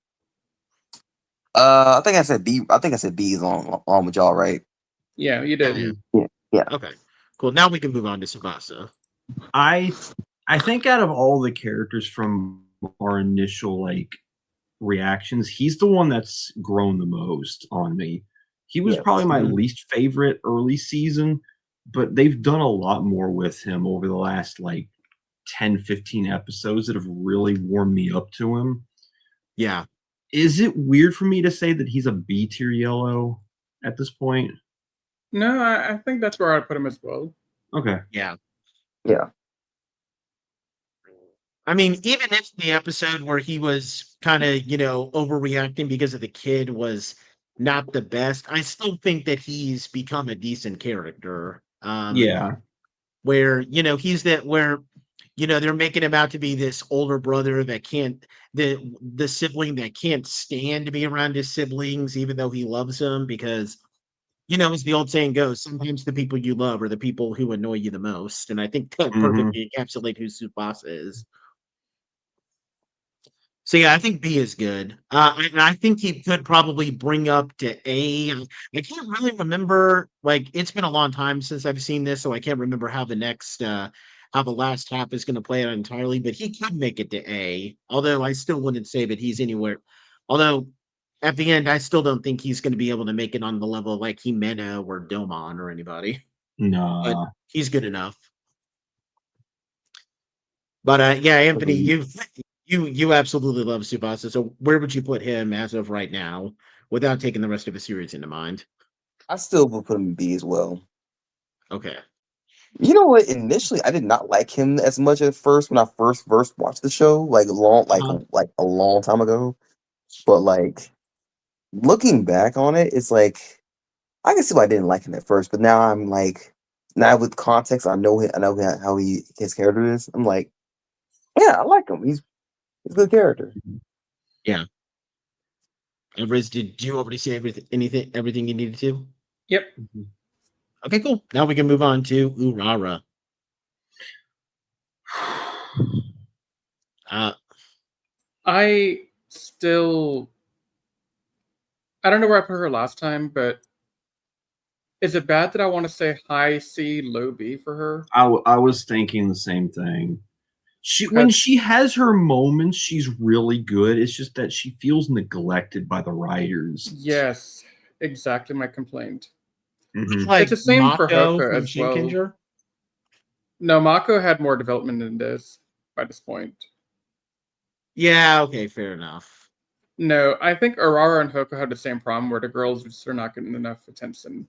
I think I said B. I think I said B is on with y'all, right? Yeah, you did. Yeah. Okay, cool. Now we can move on to Tsubasa. I think out of all the characters from our initial, like, reactions, he's the one that's grown the most on me. He was probably my least favorite early season, but they've done a lot more with him over the last, like, 10, 15 episodes that have really warmed me up to him. Yeah. Is it weird for me to say that he's a B tier yellow at this point? No, I think that's where I'd put him as well. Okay. Yeah. Yeah. I mean, even if the episode where he was kind of, overreacting because of the kid was not the best, I still think that he's become a decent character. Yeah. Where, he's where they're making him out to be this older brother that can't, the sibling that can't stand to be around his siblings, even though he loves them, because, as the old saying goes, sometimes the people you love are the people who annoy you the most. And I think that perfectly encapsulates who Tsubasa is. So yeah, I think B is good. And I think he could probably bring up to A. I can't really remember. Like, it's been a long time since I've seen this, so I can't remember how how the last half is going to play out entirely. But he could make it to A. Although I still wouldn't say that he's anywhere. Although at the end, I still don't think he's going to be able to make it on the level of, like, Himeno or Domon or anybody. No, but he's good enough. But yeah, Anthony, you absolutely love Tsubasa. So where would you put him as of right now, without taking the rest of the series into mind? I still would put him in B as well. Okay. You know what? Initially, I did not like him as much at first when I first watched the show, like a long time ago. But, like, looking back on it, it's like I can see why I didn't like him at first, but now I'm like, now with context, I know how his character is. I'm like, yeah, I like him. He's a good character. Yeah. And Riz, did you already say everything you needed to? Yep. Okay, cool. Now we can move on to Urara. I don't know where I put her last time, but is it bad that I want to say high C, low B for her? I was thinking the same thing. When she has her moments, she's really good. It's just that she feels neglected by the writers. Yes, exactly my complaint. Mm-hmm. It's the same Mako for Houka from as well. Shinkenger? No, Mako had more development than this by this point. Yeah, okay, fair enough. No, I think Aurora and Houka have the same problem where the girls just are not getting enough attention.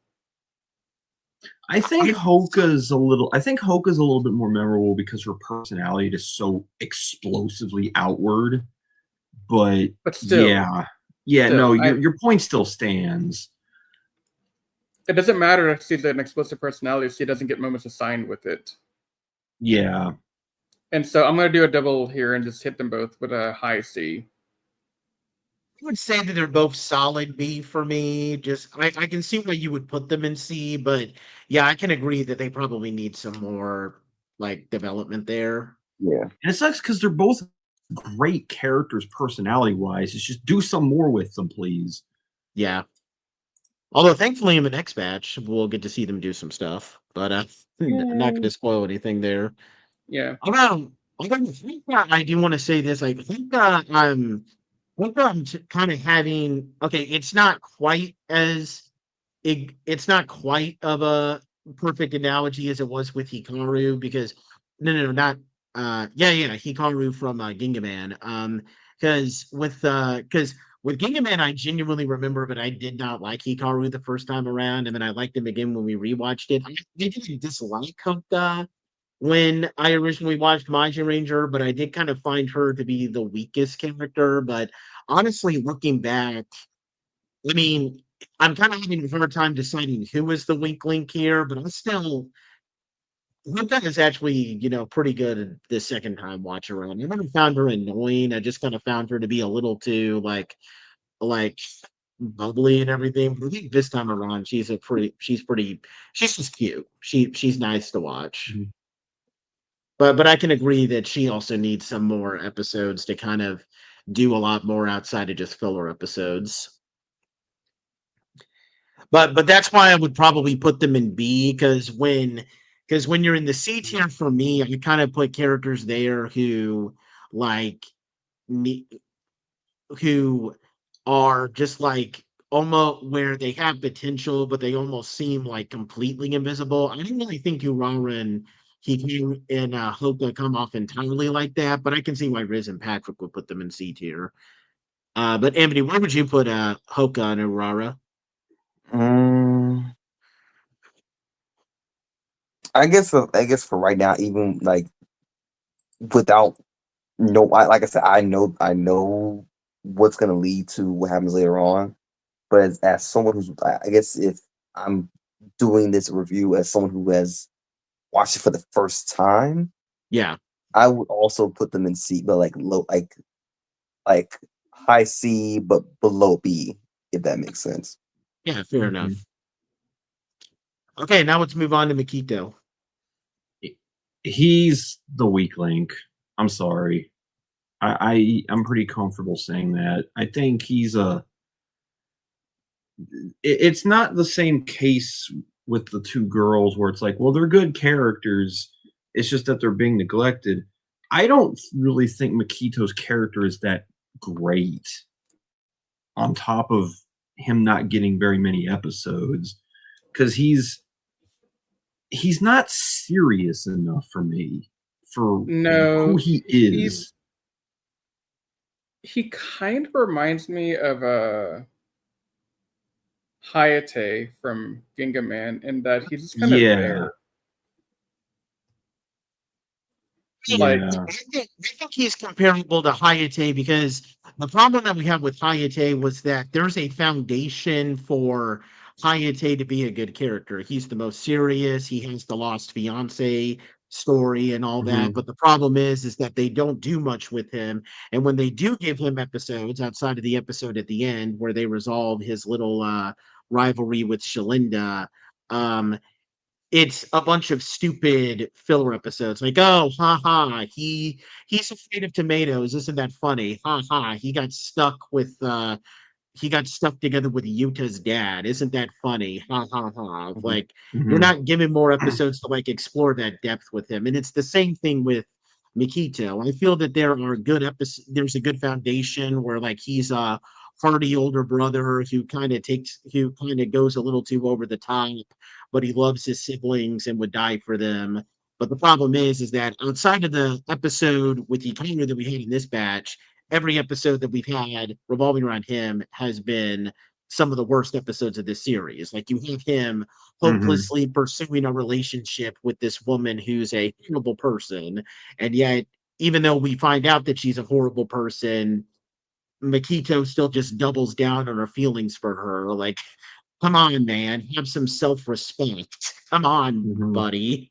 I think Houka's a little bit more memorable because her personality is so explosively outward. But still, your point still stands. It doesn't matter if she's an explosive personality if she doesn't get moments assigned with it. Yeah. And so I'm going to do a double here and just hit them both with a high C. I would say that they're both solid B for me. Just I can see why you would put them in C, but yeah, I can agree that they probably need some more like development there. Yeah. And it sucks because they're both great characters personality-wise. It's just do some more with them, please. Yeah. Although thankfully in the next batch, we'll get to see them do some stuff. But I'm not going to spoil anything there. Yeah. I do want to say this. I think I'm kind of having it's not quite of a perfect analogy as it was with Hikaru because not Hikaru from Gingaman. Because with Gingaman I genuinely remember, but I did not like Hikaru the first time around, and then I liked him again when we rewatched it. I didn't dislike Houka when I originally watched Magiranger, but I did kind of find her to be the weakest character. But honestly, looking back, I mean, I'm kind of having a hard time deciding who is the weak link here, but Houka is actually, pretty good the second time watch around. I never found her annoying. I just kind of found her to be a little too like bubbly and everything. But I think this time around, she's just cute. She's nice to watch. Mm-hmm. But I can agree that she also needs some more episodes to kind of do a lot more outside of just filler episodes. But that's why I would probably put them in B, because when you're in the C tier for me, I kind of put characters there who who are just like almost where they have potential, but they almost seem like completely invisible. I didn't really think Urara and Hikaru and Houka come off entirely like that, but I can see why Riz and Patrick would put them in C tier. But Amity, where would you put Houka and Urara? I guess for right now, even like without like I said, I know what's gonna lead to what happens later on. But as someone who's, I guess if I'm doing this review as someone who has watched it for the first time, yeah, I would also put them in C, but like low, like high C, but below B, if that makes sense. Yeah, fair enough. Okay, now let's move on to Makito. He's the weak link. I'm sorry. I'm pretty comfortable saying that. I think it's not the same case with the two girls where it's like, well, they're good characters. It's just that they're being neglected. I don't really think Makito's character is that great on top of him not getting very many episodes because he's not serious enough for me for who he is. He kind of reminds me of Hayate from Gingaman in that he's just kind of there. I think he's comparable to Hayate because the problem that we have with Hayate was that there's a foundation for Hayate to be a good character. He's the most serious. He has the lost fiance story and all that. But the problem is that they don't do much with him. And when they do give him episodes outside of the episode at the end where they resolve his little rivalry with Shalinda, um, it's a bunch of stupid filler episodes. Like, oh, ha ha, he's afraid of tomatoes. Isn't that funny? Ha ha. He got stuck together with Yuta's dad. Isn't that funny? Ha ha ha. Like, you're not giving more episodes to like explore that depth with him. And it's the same thing with Makito. I feel that there are good episodes, there's a good foundation where like he's a hardy older brother who kind of goes a little too over the top, but he loves his siblings and would die for them. But the problem is that outside of the episode with Hikaru that we had in this batch, every episode that we've had revolving around him has been some of the worst episodes of this series. Like, you have him hopelessly pursuing a relationship with this woman who's a horrible person, and yet, even though we find out that she's a horrible person, Makito still just doubles down on her feelings for her. Like, come on, man, have some self-respect. Come on, buddy.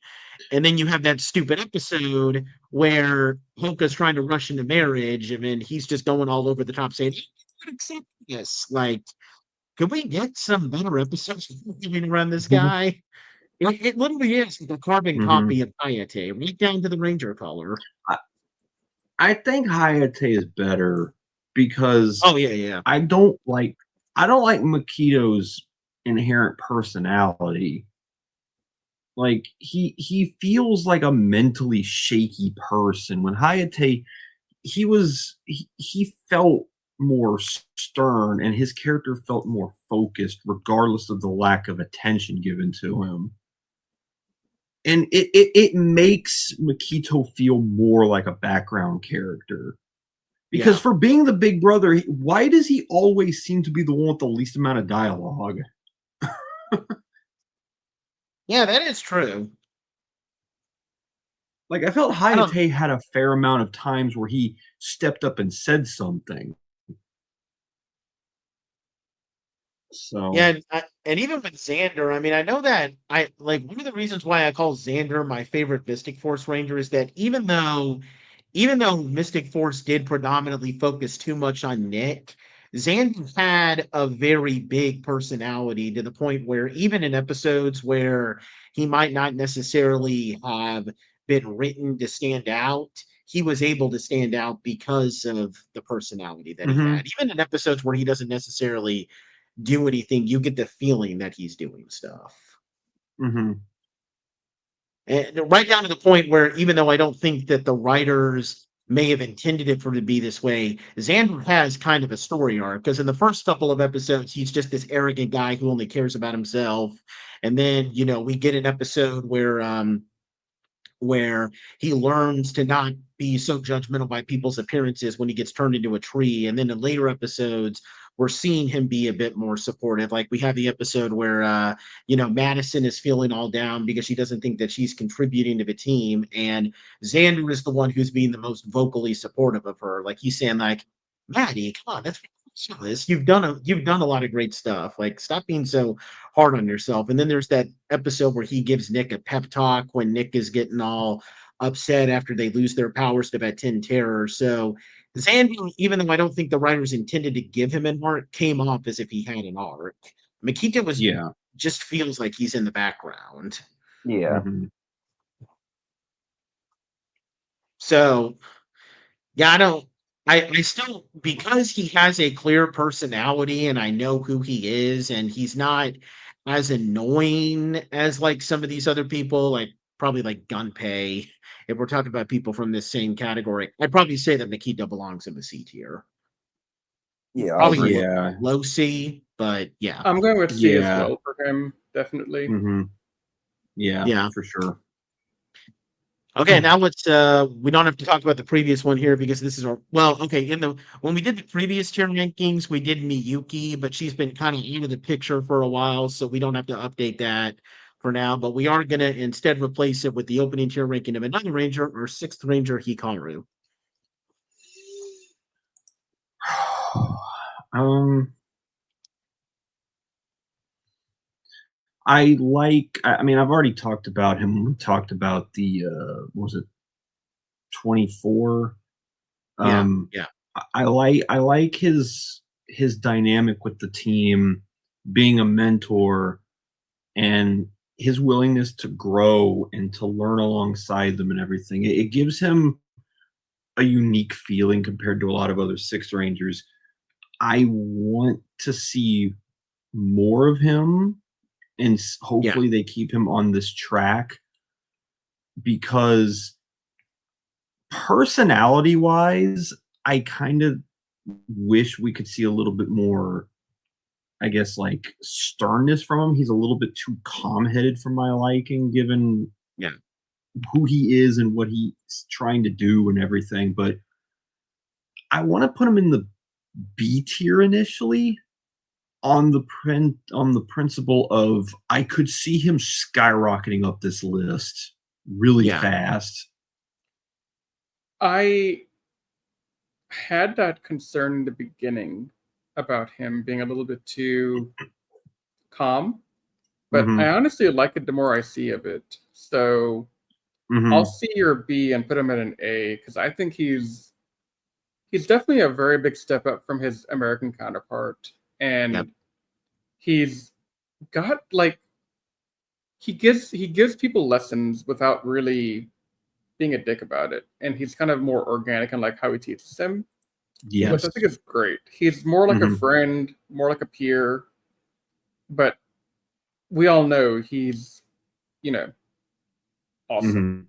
And then you have that stupid episode where Houka's trying to rush into marriage, and then he's just going all over the top saying, "I can't accept this." Like, could we get some better episodes around this guy? It literally is like a carbon copy of Hayate, right down to the Ranger color. I think Hayate is better because yeah. I don't like Makito's inherent personality. Like, he feels like a mentally shaky person. When Hayate, he felt more stern, and his character felt more focused, regardless of the lack of attention given to him. And it makes Makito feel more like a background character. Because for being the big brother, why does he always seem to be the one with the least amount of dialogue? Yeah, that is true. Like, I felt Hayate had a fair amount of times where he stepped up and said something. So yeah, and even with Xander, I mean, I know that one of the reasons why I call Xander my favorite Mystic Force Ranger is that even though Mystic Force did predominantly focus too much on Nick, Xander had a very big personality to the point where even in episodes where he might not necessarily have been written to stand out, he was able to stand out because of the personality that he had. Even in episodes where he doesn't necessarily do anything, you get the feeling that he's doing stuff. And right down to the point where, even though I don't think that the writers may have intended it for it to be this way, Xander has kind of a story arc, because in the first couple of episodes, he's just this arrogant guy who only cares about himself. And then, we get an episode where he learns to not be so judgmental by people's appearances when he gets turned into a tree. And then in later episodes, we're seeing him be a bit more supportive. Like, we have the episode where, Madison is feeling all down because she doesn't think that she's contributing to the team. And Xander is the one who's being the most vocally supportive of her. Like, he's saying, like, Maddie, come on, that's ridiculous. You've done a lot of great stuff. Like, stop being so hard on yourself. And then there's that episode where he gives Nick a pep talk when Nick is getting all upset after they lose their powers to that 10 terror. So Xander, even though I don't think the writers intended to give him an arc, came off as if he had an arc. Makito just feels like he's in the background. Yeah. So, yeah, I still, because he has a clear personality and I know who he is, and he's not as annoying as like some of these other people, like probably like Gunpei. If we're talking about people from this same category, I'd probably say that Makito belongs in the C tier. Yeah, Probably low C, but yeah. I'm going with C as well for him, definitely. Yeah, for sure. Okay, now let's we don't have to talk about the previous one here because this is when we did the previous tier rankings, we did Miyuki, but she's been kind of out of the picture for a while, so we don't have to update that for now. But we are gonna instead replace it with the opening tier ranking of another ranger, or 6th Ranger Hikaru. I like. I mean, I've already talked about him. We talked about the what was it 24? Yeah, Um, yeah, I like his dynamic with the team, being a mentor, and his willingness to grow and to learn alongside them and everything. It gives him a unique feeling compared to a lot of other Sixth Rangers. I want to see more of him, and yeah, hopefully they keep him on this track because personality wise, I kind of wish we could see a little bit more, I guess, like sternness from him. He's a little bit too calm headed for my liking, given yeah. who he is and what he's trying to do and everything. But I want to put him in the B tier initially on the principle of I could see him skyrocketing up this list really Yeah. fast. I had that concern in the beginning about him being a little bit too calm, but I Mhm, honestly like it the more I see of it. So I'll mhm, see your B and put him at an A because I think he's definitely a very big step up from his American counterpart, Yep. and he's got like he gives people lessons without really being a dick about it, and he's kind of more organic in like how he teaches them, which I yes. think is great. He's more like a Mhm, friend, more like a peer, but we all know he's, you know, awesome. mhm.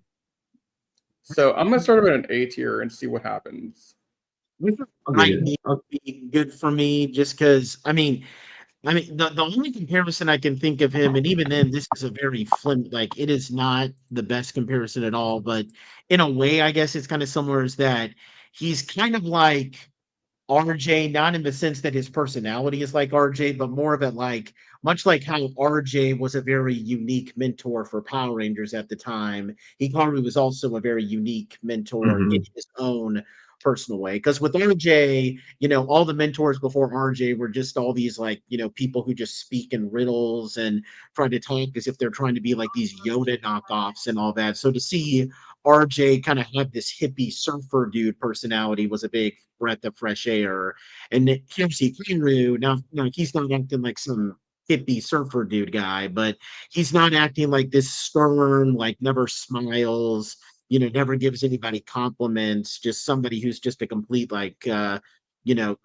So I'm gonna start him at an A tier and see what happens. This Okay, might good. be good for me just because I mean, the only comparison I can think of him, and even then, this is a very like it is not the best comparison at all, but in a way, I guess it's kind of similar. Is that he's kind of like RJ, not in the sense that his personality is like RJ, but more of it like much like how RJ was a very unique mentor for Power Rangers at the time. Hikaru was also a very unique mentor in Mhm, his own personal way. Because with RJ, all the mentors before RJ were just all these like, people who just speak in riddles and try to talk as if they're trying to be like these Yoda knockoffs and all that. So to see RJ kind of have this hippie surfer dude personality was a big breath of fresh air. And here's Hikaru. Now he's not acting like some hippie surfer dude guy, but he's not acting like this stern, like never smiles, never gives anybody compliments, just somebody who's just a complete like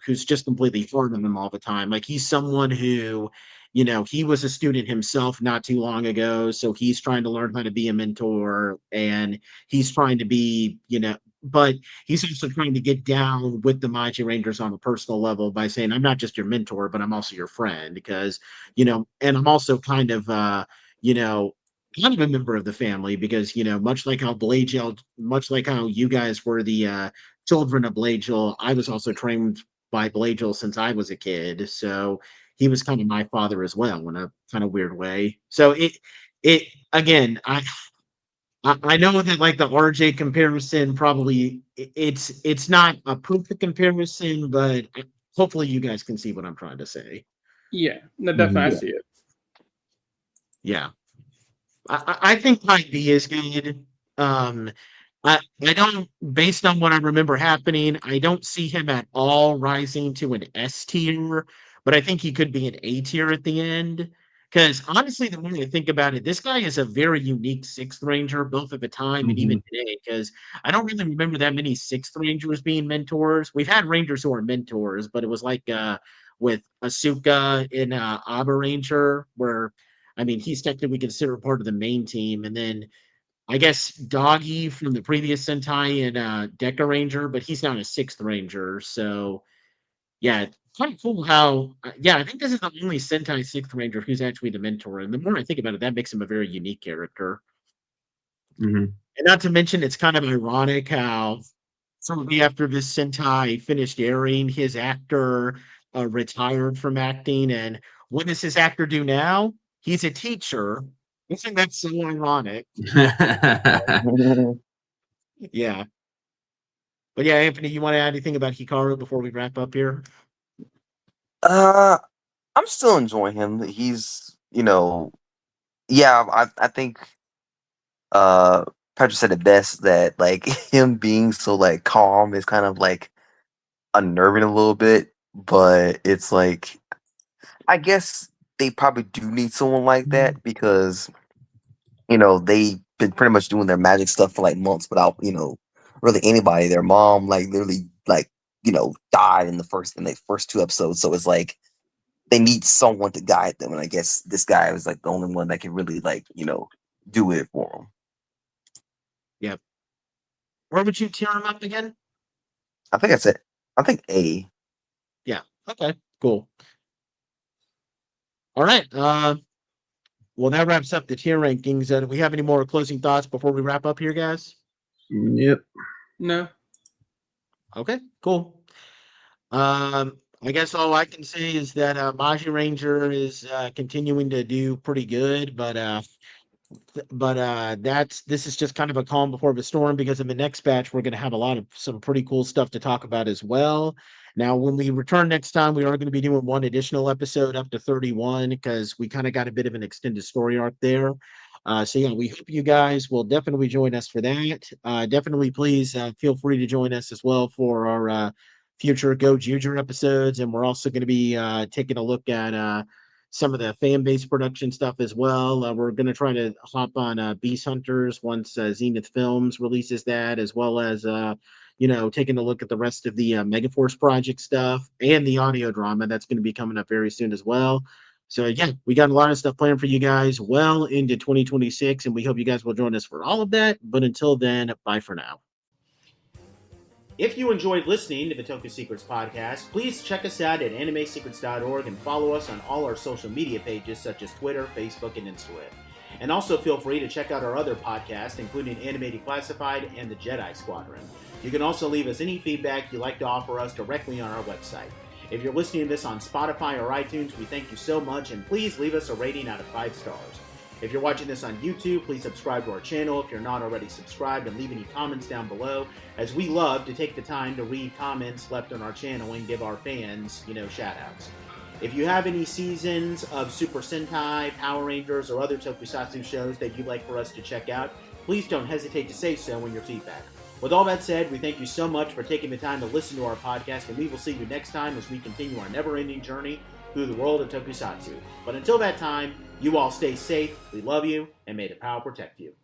who's just completely flirting them all the time. Like he's someone who he was a student himself not too long ago, so he's trying to learn how to be a mentor, and he's trying to be, but he's also trying to get down with the Magirangers on a personal level by saying, I'm not just your mentor, but I'm also your friend because, and I'm also you know, kind of a member of the family because, much like how you guys were the children of Blagel, I was also trained by Blagel since I was a kid. So he was kind of my father as well in a kind of weird way. So it again, I know that like the RJ comparison probably it's not a perfect comparison, but hopefully you guys can see what I'm trying to say. Yeah, no, definitely I mhm. see it. Yeah, I think High B is good. Um, I don't, based on what I remember happening, I don't see him at all rising to an S tier, but I think he could be an A tier at the end. Because honestly, the more you think about it, this guy is a very unique Sixth Ranger, both at the time and even Mhm. today. Because I don't really remember that many Sixth Rangers being mentors. We've had Rangers who are mentors, but it was like with Asuka in Abba Ranger, where I mean, he's technically considered part of the main team, and then I guess Doggy from the previous Sentai and Deca Ranger, but he's not a sixth Ranger. So yeah, it's kind of cool how yeah, I think this is the only Sentai sixth Ranger who's actually the mentor. And the more I think about it, that makes him a very unique character. Mhm. And not to mention, it's kind of ironic how shortly after this Sentai finished airing, his actor retired from acting. And what does his actor do now? He's a teacher. Isn't that so ironic? Yeah. But yeah, Anthony, you want to add anything about Hikaru before we wrap up here? uh, I'm still enjoying him. He's, Yeah, I think Patrick said it best that like him being so like calm is kind of like unnerving a little bit, but it's like I guess they probably do need someone like that because they've been pretty much doing their magic stuff for like months without really anybody. Their mom like literally like died in the first two episodes, so it's like they need someone to guide them, and I guess this guy was like the only one that can really like do it for them. Yep. Where would you tear him up again? I think that's it. I think A. Yeah. Okay. Cool. All right. Well, that wraps up the tier rankings. Do we have any more closing thoughts before we wrap up here, guys? Yep. No. Okay. Cool. I guess all I can say is that Magiranger is continuing to do pretty good, but this is just kind of a calm before the storm, because in the next batch we're going to have some pretty cool stuff to talk about as well. Now, when we return next time, we are going to be doing one additional episode up to 31, because we kind of got a bit of an extended story arc there. So yeah, we hope you guys will definitely join us for that. Definitely, please feel free to join us as well for our future Go Juger episodes, and we're also going to be taking a look at some of the fan base production stuff as well. We're going to try to hop on Beast Hunters once Zenith Films releases that, as well as taking a look at the rest of the Megaforce project stuff and the audio drama that's going to be coming up very soon as well. So yeah, we got a lot of stuff planned for you guys well into 2026, and we hope you guys will join us for all of that. But until then, bye for now. If you enjoyed listening to the Toku Secrets Podcast, please check us out at animesecrets.org and follow us on all our social media pages such as Twitter, Facebook, and Instagram. And also feel free to check out our other podcasts, including Anime Declassified and the Jedi Squadron. You can also leave us any feedback you'd like to offer us directly on our website. If you're listening to this on Spotify or iTunes, we thank you so much, and please leave us a rating out of 5 stars. If you're watching this on YouTube, please subscribe to our channel if you're not already subscribed, and leave any comments down below, as we love to take the time to read comments left on our channel and give our fans, shout-outs. If you have any seasons of Super Sentai, Power Rangers, or other tokusatsu shows that you'd like for us to check out, please don't hesitate to say so in your feedback. With all that said, we thank you so much for taking the time to listen to our podcast, and we will see you next time as we continue our never-ending journey through the world of tokusatsu. But until that time, you all stay safe, we love you, and may the power protect you.